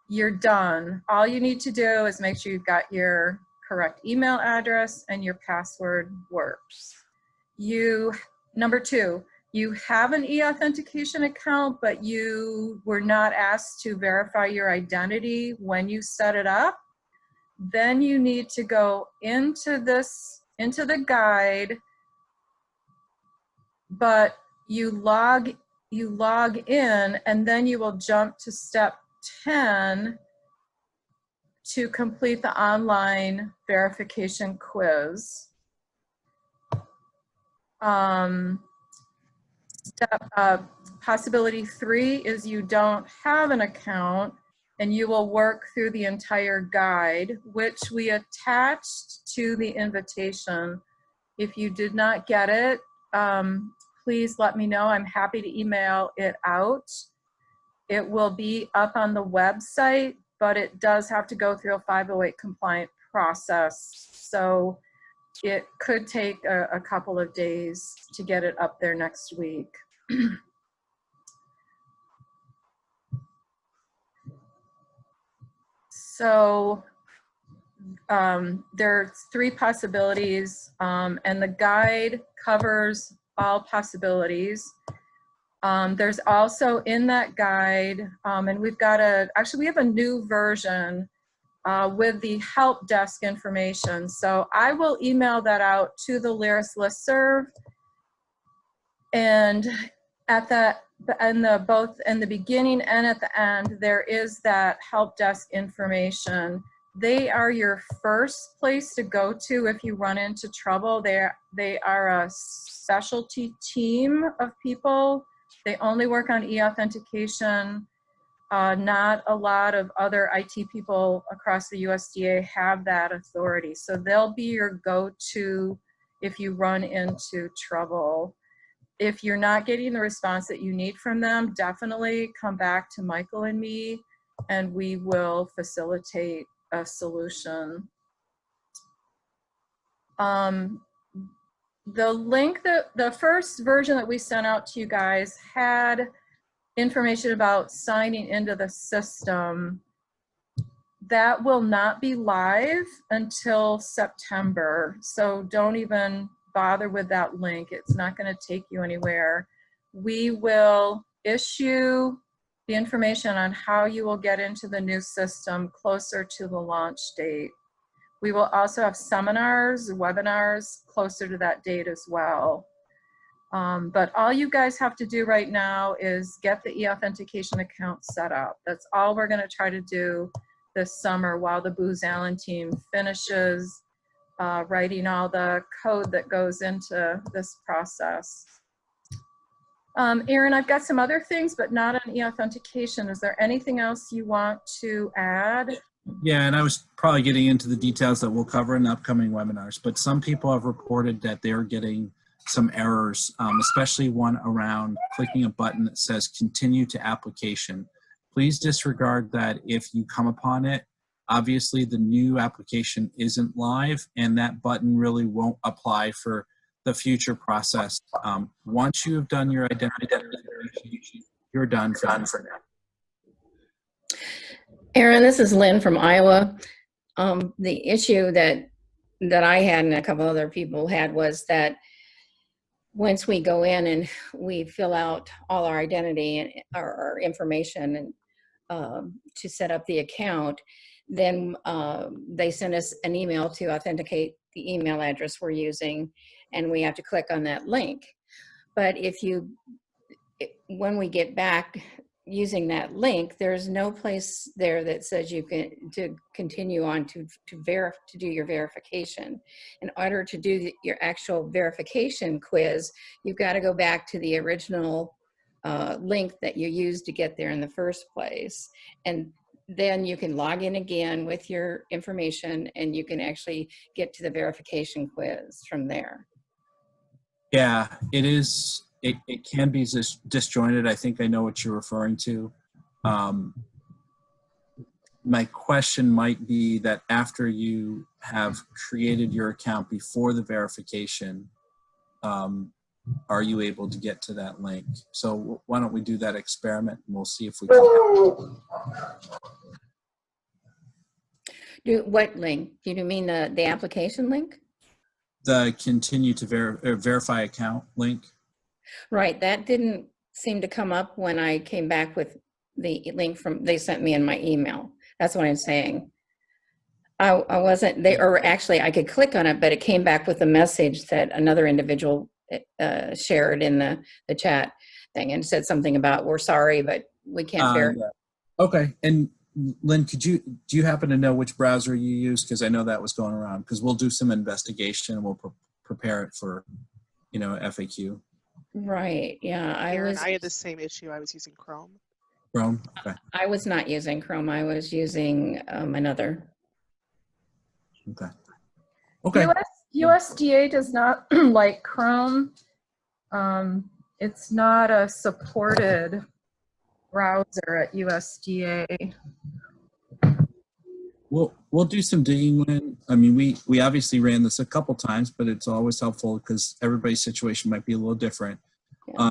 you're done. All you need to do is make sure you've got your correct email address and your password works. Number 2, you have an e-authentication account, but you were not asked to verify your identity when you set it up. Then you need to go into the guide, but you log in, and then you will jump to step 10 to complete the online verification quiz. Possibility 3 is you don't have an account, and you will work through the entire guide, which we attached to the invitation. If you did not get it, please let me know. I'm happy to email it out. It will be up on the website, but it does have to go through a 508 compliant process. So it could take a couple of days to get it up there next week. So there are 3 possibilities, and the guide covers all possibilities. There's also in that guide, and we've got actually we have a new version with the help desk information. So I will email that out to the LYRIS listserv, and both in the beginning and at the end, there is that help desk information. They are your first place to go to if you run into trouble. They are a specialty team of people. They only work on e-authentication. Not a lot of other IT people across the USDA have that authority. So they'll be your go-to if you run into trouble. If you're not getting the response that you need from them, definitely come back to Michael and me, and we will facilitate a solution. The link, the first version that we sent out to you guys had information about signing into the system. That will not be live until September, so don't even bother with that link. It's not going to take you anywhere. We will issue the information on how you will get into the new system closer to the launch date. We will also have seminars, webinars closer to that date as well. But all you guys have to do right now is get the e-authentication account set up. That's all we're gonna try to do this summer while the Booz Allen team finishes writing all the code that goes into this process. Erin, I've got some other things, but not on e-authentication. Is there anything else you want to add? Yeah, and I was probably getting into the details that we'll cover in upcoming webinars, but some people have reported that they're getting some errors, especially one around clicking a button that says continue to application. Please disregard that if you come upon it. Obviously, the new application isn't live, and that button really won't apply for the future process. Once you have done your identity verification, you're done for now. Erin, this is Lynn from Iowa. The issue that I had and a couple other people had was that once we go in and we fill out all our identity and our information and to set up the account, then they send us an email to authenticate the email address we're using, and we have to click on that link. But when we get back using that link, there's no place there that says you can continue on to do your verification. In order to do your actual verification quiz, you've got to go back to the original link that you used to get there in the first place, and then you can log in again with your information, and you can actually get to the verification quiz from there. Yeah, it is. It can be disjointed. I think I know what you're referring to. My question might be that after you have created your account before the verification, are you able to get to that link? So why don't we do that experiment, and we'll see if we can. What link? Do you mean the application link? The continue to verify account link. Right, that didn't seem to come up when I came back with the link they sent me in my email. That's what I'm saying. I wasn't there, or actually I could click on it, but it came back with a message that another individual shared in the chat thing, and said something about, we're sorry, but we can't verify. Yeah. Okay, and Lynn, do you happen to know which browser you use? Because I know that was going around, because we'll do some investigation and we'll prepare it for, FAQ. Right, yeah. I had the same issue. I was using Chrome. Chrome, okay. I was not using Chrome. I was using another. Okay. Okay. USDA does not like Chrome. It's not a supported browser at USDA. We'll do some digging, Lynn. I mean, we obviously ran this a couple times, but it's always helpful because everybody's situation might be a little different. Yeah.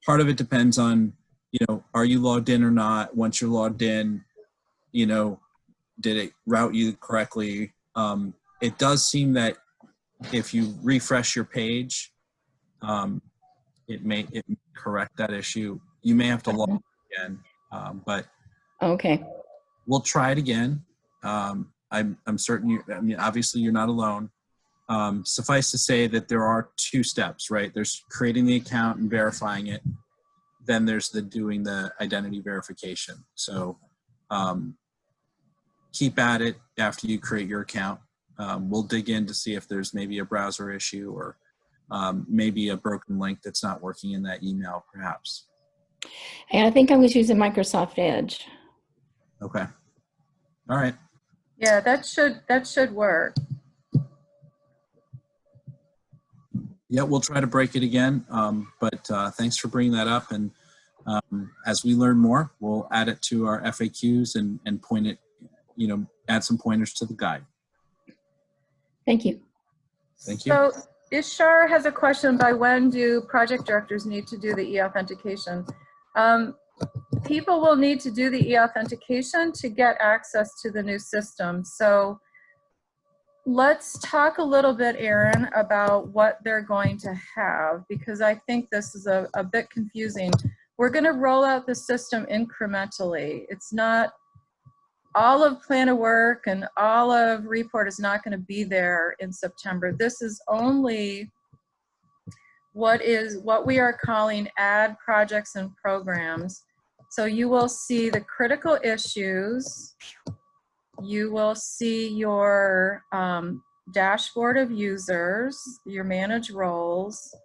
Part of it depends on, are you logged in or not? Once you're logged in, did it route you correctly? It does seem that if you refresh your page, it may correct that issue. You may have to log in again, but okay. We'll try it again. I'm certain obviously you're not alone. Suffice to say that there are two steps, right? There's creating the account and verifying it. Then there's doing the identity verification. So keep at it after you create your account. We'll dig in to see if there's maybe a browser issue or maybe a broken link that's not working in that email, perhaps. And I think I was using Microsoft Edge. Okay. All right. Yeah, that should work. Yeah, we'll try to break it again. But thanks for bringing that up. And as we learn more, we'll add it to our FAQs and point it, add some pointers to the guide. Thank you. Thank you. So Ishar has a question: by when do project directors need to do the e-authentication? People will need to do the e-authentication to get access to the new system. So let's talk a little bit, Erin, about what they're going to have, because I think this is a bit confusing. We're going to roll out the system incrementally. It's not all of Plan of Work and all of REEport is not going to be there in September. This is only what we are calling add projects and programs. So you will see the critical issues. You will see your dashboard of users, your manage roles,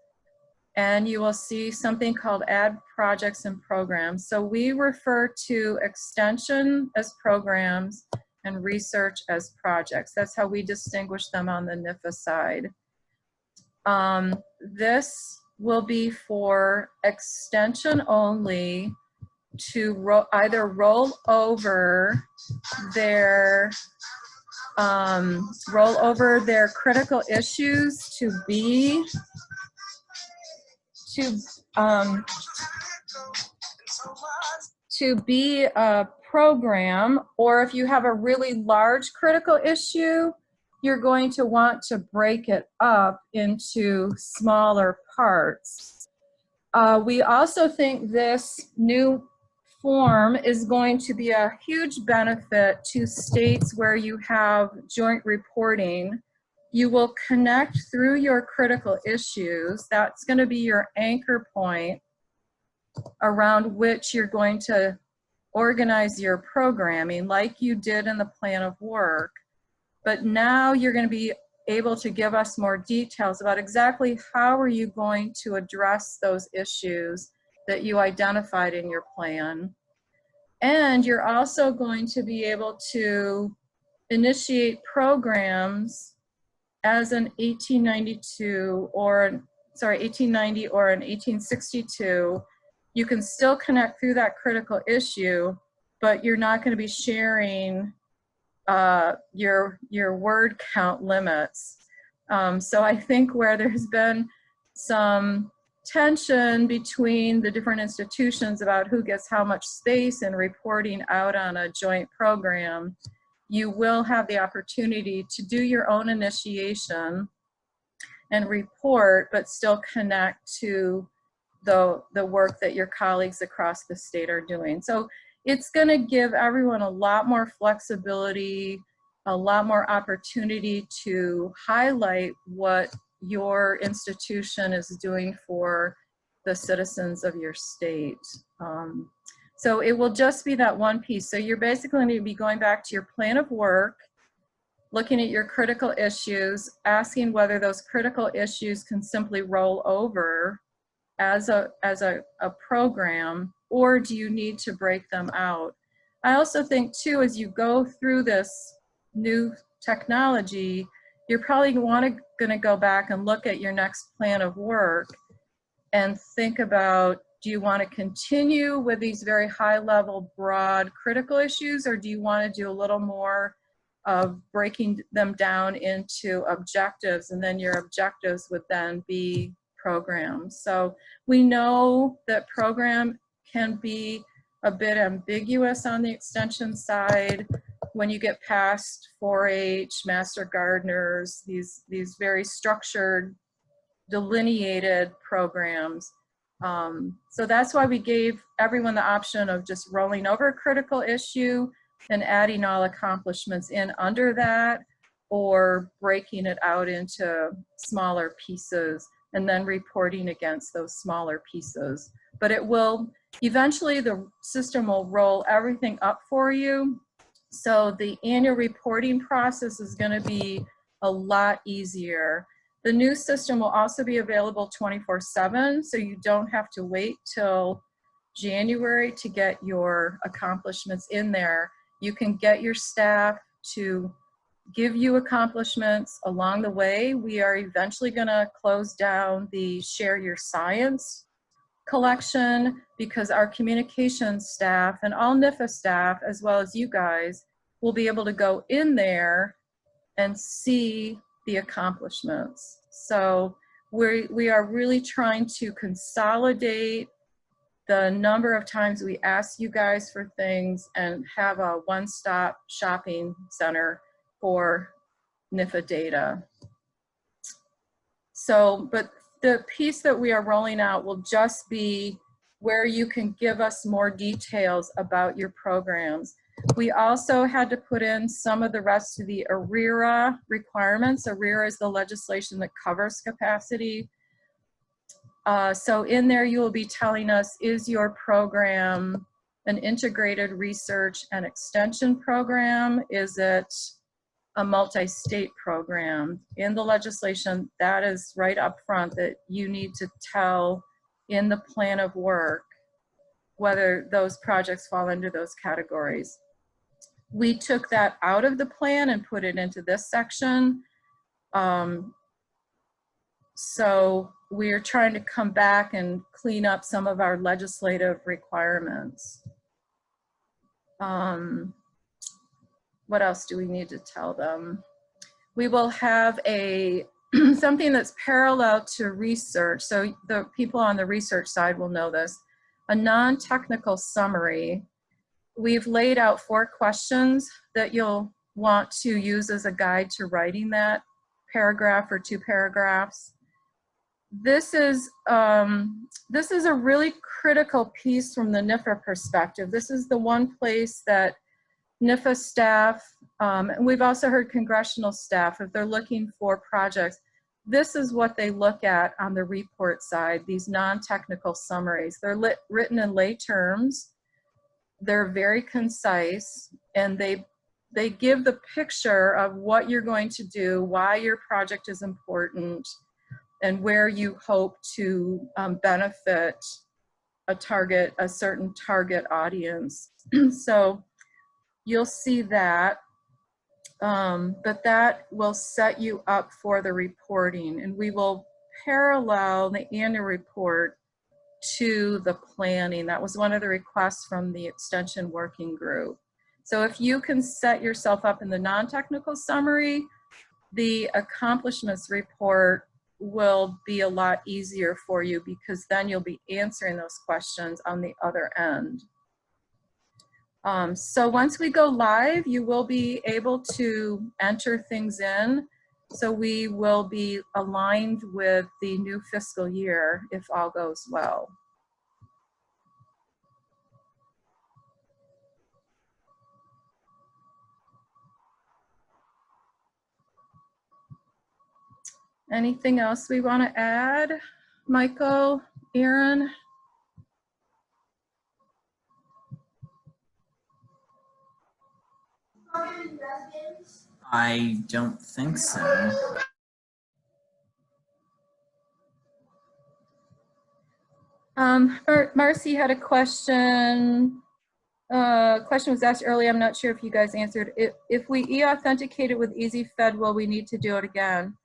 and you will see something called add projects and programs. So we refer to extension as programs and research as projects. That's how we distinguish them on the NIFA side. This will be for extension only to either roll over their critical issues to be a program, or if you have a really large critical issue, you're going to want to break it up into smaller parts. We also think this new form is going to be a huge benefit to states where you have joint reporting. You will connect through your critical issues. That's going to be your anchor point around which you're going to organize your programming like you did in the plan of work. But now you're going to be able to give us more details about exactly how are you going to address those issues that you identified in your plan. And you're also going to be able to initiate programs as an 1890 or an 1862. You can still connect through that critical issue, but you're not going to be sharing your word count limits. So I think where there's been some tension between the different institutions about who gets how much space and reporting out on a joint program, you will have the opportunity to do your own initiation and report, but still connect to the work that your colleagues across the state are doing. So it's going to give everyone a lot more flexibility, a lot more opportunity to highlight what your institution is doing for the citizens of your state. So it will just be that one piece. So you're basically going to be going back to your plan of work, looking at your critical issues, asking whether those critical issues can simply roll over as a program, or do you need to break them out? I also think too, as you go through this new technology, you're probably going to go back and look at your next plan of work and think about, do you want to continue with these very high level, broad critical issues, or do you want to do a little more of breaking them down into objectives, and then your objectives would then be programs. So we know that program can be a bit ambiguous on the extension side when you get past 4-H, master gardeners, these very structured, delineated programs. So that's why we gave everyone the option of just rolling over a critical issue and adding all accomplishments in under that, or breaking it out into smaller pieces and then reporting against those smaller pieces. But it will, eventually the system will roll everything up for you. So the annual reporting process is going to be a lot easier. The new system will also be available 24/7, so you don't have to wait till January to get your accomplishments in there. You can get your staff to give you accomplishments along the way. We are eventually going to close down the Share Your Science collection, because our communications staff and all NIFA staff, as well as you guys, will be able to go in there and see the accomplishments. So we are really trying to consolidate the number of times we ask you guys for things and have a one-stop shopping center for NIFA data. So, but the piece that we are rolling out will just be where you can give us more details about your programs. We also had to put in some of the rest of the AREERA requirements. AREERA is the legislation that covers capacity. So in there, you will be telling us, is your program an integrated research and extension program? Is it a multi-state program? In the legislation, that is right up front, that you need to tell in the plan of work whether those projects fall into those categories. We took that out of the plan and put it into this section. So we're trying to come back and clean up some of our legislative requirements. What else do we need to tell them? We will have a something that's parallel to research. So the people on the research side will know this. A non-technical summary. We've laid out 4 questions that you'll want to use as a guide to writing that paragraph or 2 paragraphs. This is a really critical piece from the NIFA perspective. This is the one place that NIFA staff, and we've also heard congressional staff, if they're looking for projects, this is what they look at on the report side, these non-technical summaries. They're written in lay terms, they're very concise, and they give the picture of what you're going to do, why your project is important, and where you hope to benefit a certain target audience. So you'll see that, but that will set you up for the reporting, and we will parallel the annual report to the planning. That was one of the requests from the Extension Working Group. So if you can set yourself up in the non-technical summary, the accomplishments report will be a lot easier for you, because then you'll be answering those questions on the other end. So once we go live, you will be able to enter things in. So we will be aligned with the new fiscal year if all goes well. Anything else we want to add? Michael, Aaron? I don't think so. Marcy had a question. Question was asked earlier. I'm not sure if you guys answered. If we e-authenticated with EasyFed, will we need to do it again?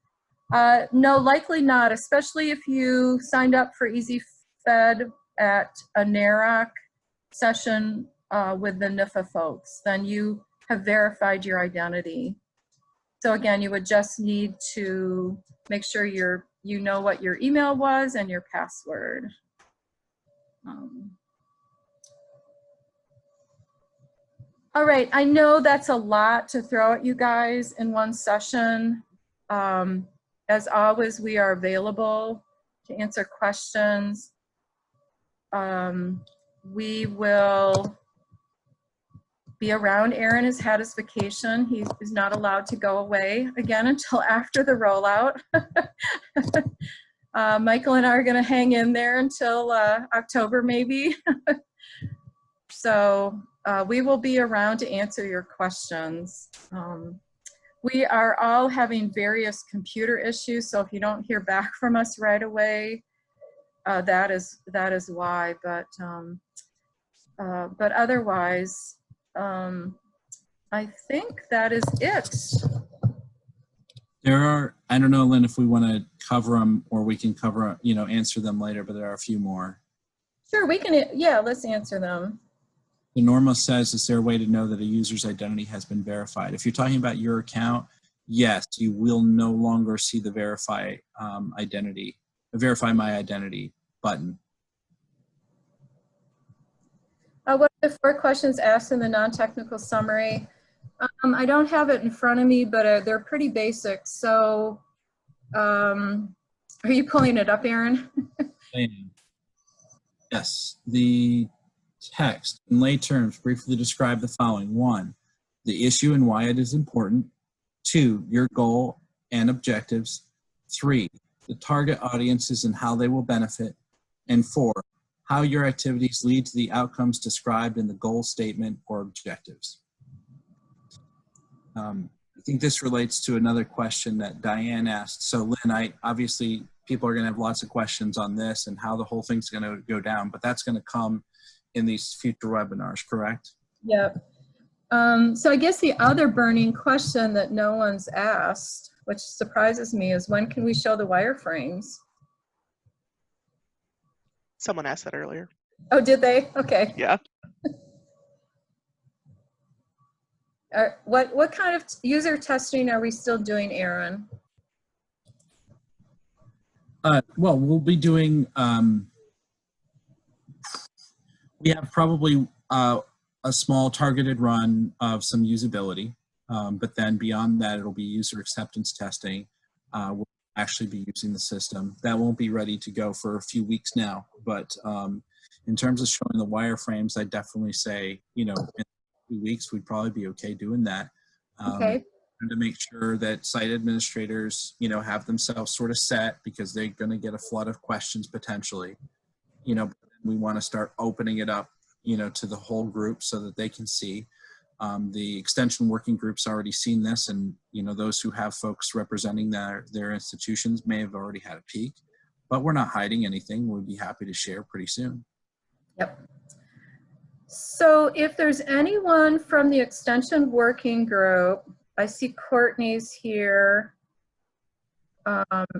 No, likely not, especially if you signed up for EasyFed at a NARAC session with the NIFA folks. Then you have verified your identity. So again, you would just need to make sure you know what your email was and your password. All right, I know that's a lot to throw at you guys in one session. As always, we are available to answer questions. We will be around. Aaron has had his vacation. He is not allowed to go away again until after the rollout. Michael and I are going to hang in there until October maybe. So we will be around to answer your questions. We are all having various computer issues, so if you don't hear back from us right away, that is why. But otherwise, I think that is it. There are, I don't know, Lynn, if we want to cover them or we can cover, answer them later, but there are a few more. Sure, we can, yeah, let's answer them. The Norma says, is there a way to know that a user's identity has been verified? If you're talking about your account, yes, you will no longer see the verify my identity button. What are the 4 questions asked in the non-technical summary? I don't have it in front of me, but they're pretty basic. So are you pulling it up, Aaron? Yes, the text in lay terms briefly describe the following. 1, the issue and why it is important. 2, your goal and objectives. 3, the target audiences and how they will benefit. And 4, how your activities lead to the outcomes described in the goal statement or objectives. I think this relates to another question that Diane asked. So Lynn, obviously people are going to have lots of questions on this and how the whole thing's going to go down, but that's going to come in these future webinars, correct? Yep. So I guess the other burning question that no one's asked, which surprises me, is when can we show the wireframes? Someone asked that earlier. Oh, did they? Okay. Yeah. What kind of user testing are we still doing, Aaron? Well, we'll be doing, we have probably a small targeted run of some usability, but then beyond that, it'll be user acceptance testing. We'll actually be using the system. That won't be ready to go for a few weeks now, but in terms of showing the wireframes, I definitely say, you know, in 2 weeks, we'd probably be okay doing that. Okay. And to make sure that site administrators, you know, have themselves sort of set, because they're going to get a flood of questions potentially. You know, we want to start opening it up, you know, to the whole group so that they can see. The extension working group's already seen this, and you know, those who have folks representing their institutions may have already had a peek, but we're not hiding anything. We'd be happy to share pretty soon. Yep. So if there's anyone from the extension working group, I see Courtney's here.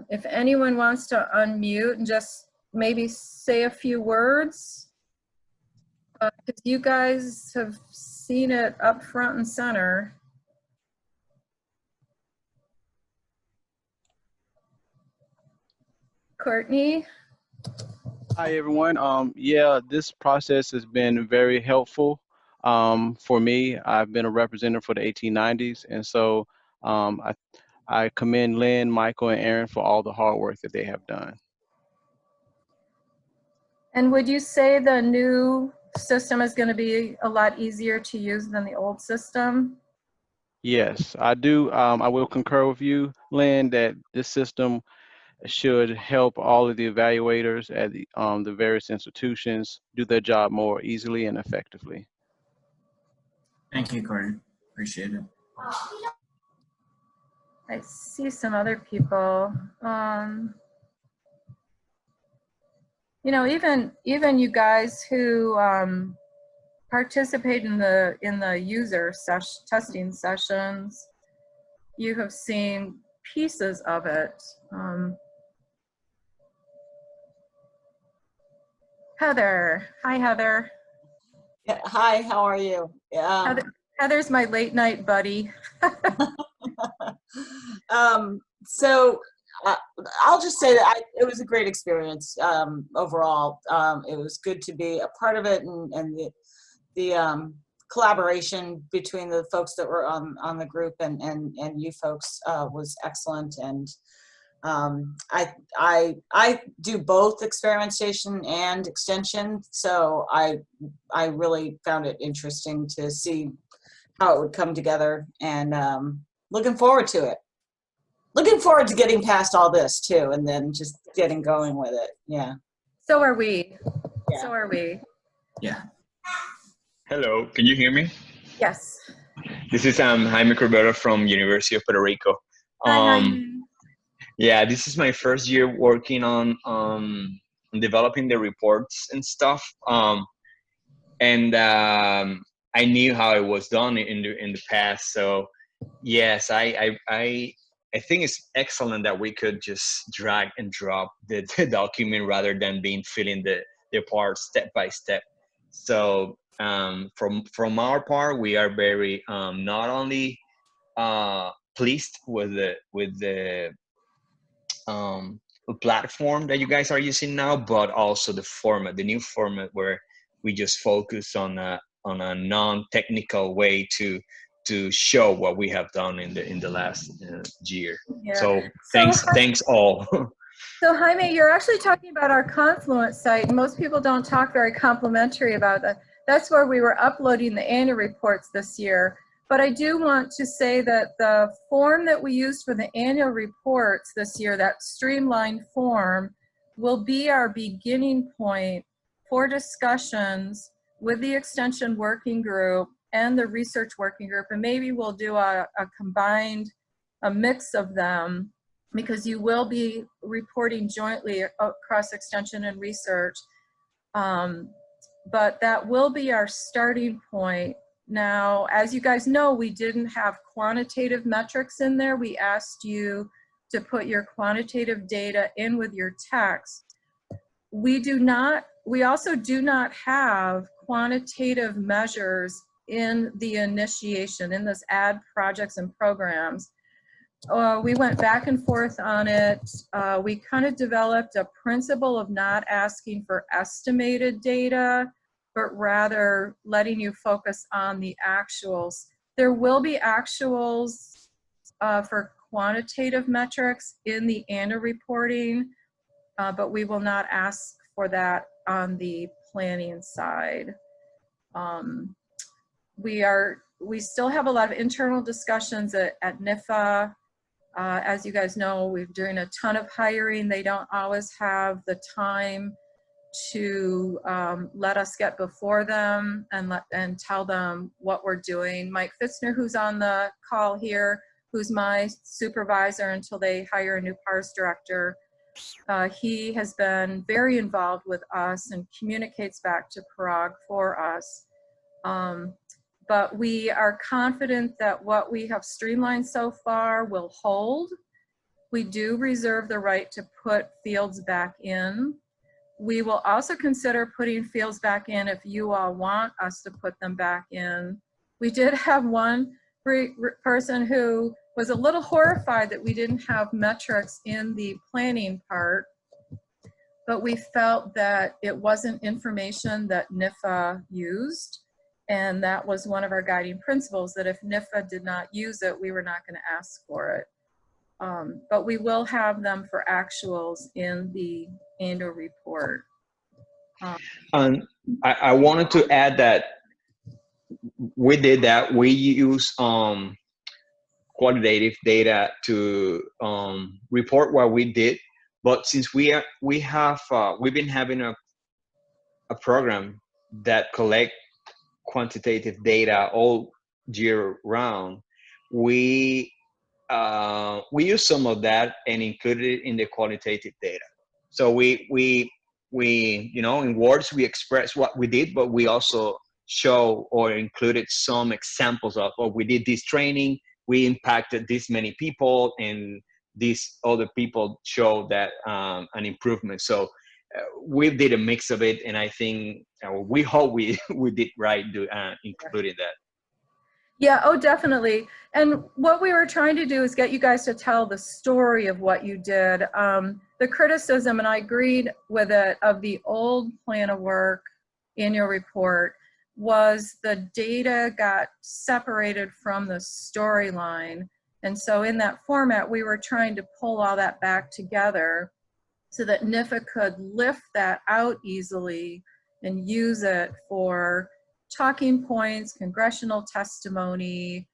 If anyone wants to unmute and just maybe say a few words, because you guys have seen it up front and center. Courtney? Hi, everyone. Yeah, this process has been very helpful for me. I've been a representative for the 1890s, and so I commend Lynn, Michael, and Aaron for all the hard work that they have done. And would you say the new system is going to be a lot easier to use than the old system? Yes, I do. I will concur with you, Lynn, that this system should help all of the evaluators at the various institutions do their job more easily and effectively. Thank you, Gordon. Appreciate it. I see some other people. You know, even you guys who participate in the user testing sessions, you have seen pieces of it. Heather, hi Heather. Yeah, hi, how are you? Heather's my late night buddy. So I'll just say that it was a great experience overall. It was good to be a part of it, and the collaboration between the folks that were on the group and you folks was excellent. And I do both experimentation and extension, so I really found it interesting to see how it would come together, and looking forward to it. Looking forward to getting past all this too, and then just getting going with it. Yeah. So are we. Yeah. So are we. Yeah. Hello, can you hear me? Yes. This is Jaime Corbero from University of Puerto Rico. Hi. Yeah, this is my first year working on developing the reports and stuff. And I knew how it was done in the past. So yes, I think it's excellent that we could just drag and drop the document rather than filling the parts step by step. So from our part, we are very not only pleased with the platform that you guys are using now, but also the format, the new format where we just focus on a non-technical way to show what we have done in the last year. Yeah. So thanks all. So Jaime, you're actually talking about our Confluent site, and most people don't talk very complimentary about that. That's where we were uploading the annual reports this year. But I do want to say that the form that we used for the annual reports this year, that streamlined form, will be our beginning point for discussions with the Extension Working Group and the Research Working Group. And maybe we'll do a combined, a mix of them, because you will be reporting jointly across Extension and Research. But that will be our starting point. Now, as you guys know, we didn't have quantitative metrics in there. We asked you to put your quantitative data in with your text. We also do not have quantitative measures in the initiation, in this add projects and programs. We went back and forth on it. We kind of developed a principle of not asking for estimated data, but rather letting you focus on the actuals. There will be actuals for quantitative metrics in the annual reporting, but we will not ask for that on the planning side. We still have a lot of internal discussions at NIFA. As you guys know, we're doing a ton of hiring. They don't always have the time to let us get before them and tell them what we're doing. Mike Fitzner, who's on the call here, who's my supervisor until they hire a new PARS director, he has been very involved with us and communicates back to PROG for us. But we are confident that what we have streamlined so far will hold. We do reserve the right to put fields back in. We will also consider putting fields back in if you all want us to put them back in. We did have one person who was a little horrified that we didn't have metrics in the planning part, but we felt that it wasn't information that NIFA used. And that was one of our guiding principles, that if NIFA did not use it, we were not going to ask for it. But we will have them for actuals in the annual report. I wanted to add that we did that. We use qualitative data to report what we did. But since we've been having a program that collect quantitative data all year round, we use some of that and include it in the qualitative data. So we you know, in words we express what we did, but we also show or included some examples of, oh, we did this training, we impacted this many people, and these other people show that an improvement. So we did a mix of it, and I think we hope we did right including that. Yeah, oh, definitely. And what we were trying to do is get you guys to tell the story of what you did. The criticism, and I agreed with it, of the old plan of work annual report was the data got separated from the storyline. And so in that format, we were trying to pull all that back together so that NIFA could lift that out easily and use it for talking points, congressional testimony,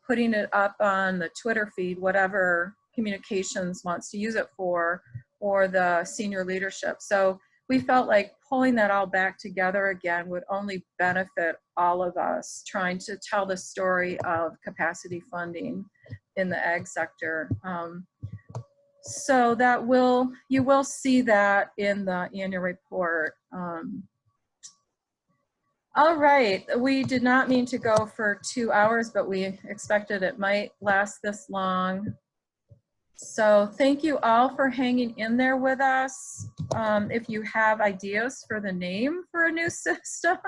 putting it up on the Twitter feed, whatever communications wants to use it for, or the senior leadership. So we felt like pulling that all back together again would only benefit all of us trying to tell the story of capacity funding in the ag sector. So that you will see that in the annual report. All right, we did not mean to go for 2 hours, but we expected it might last this long. So thank you all for hanging in there with us. If you have ideas for the name for a new system,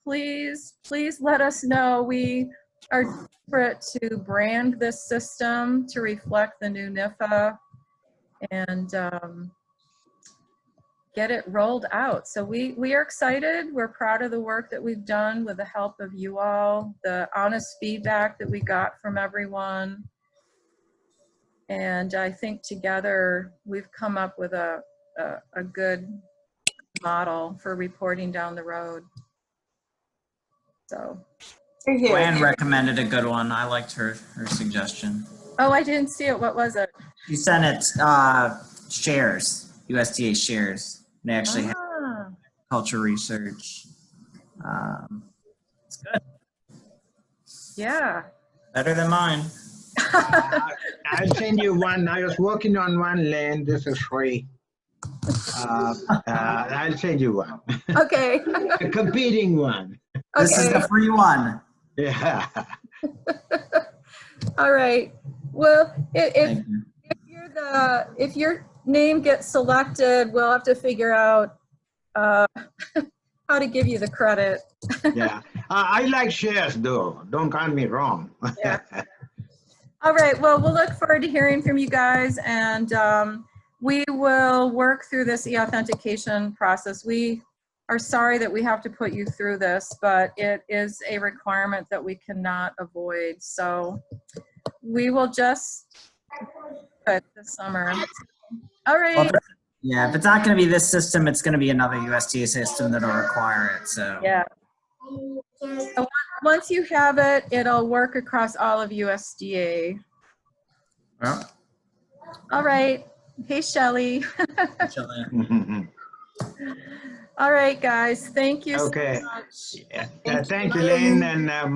please let us know. We are desperate to brand this system to reflect the new NIFA and get it rolled out. So we are excited. We're proud of the work that we've done with the help of you all, the honest feedback that we got from everyone. And I think together we've come up with a good model for reporting down the road. So Here, here. Joanne recommended a good one. I liked her suggestion. Oh, I didn't see it. What was it? She sent it shares, USDA shares. They actually have Ah, culture research. It's good. yeah. Better than mine. I'll send you one. I was working on one land. This is free. I'll send you one. Okay. A competing one. This is the Okay. free one. Yeah. All right. Well, Thank you. if your name gets selected, we'll have to figure out how to give you the credit. Yeah. I like shares though. Don't count me wrong. Yeah. All right. Well, we'll look forward to hearing from you guys, and we will work through this e-authentication process. We are sorry that we have to put you through this, but it is a requirement that we cannot avoid. So we will just do it this summer. All right. Yeah, if it's not going to be this system, it's going to be another USDA system that'll require it. So Yeah. So once you have it, it'll work across all of USDA. well, All right. Hey, Shelley. chilling. All right, guys. Thank you Okay. so much. Thank you, Lynn, and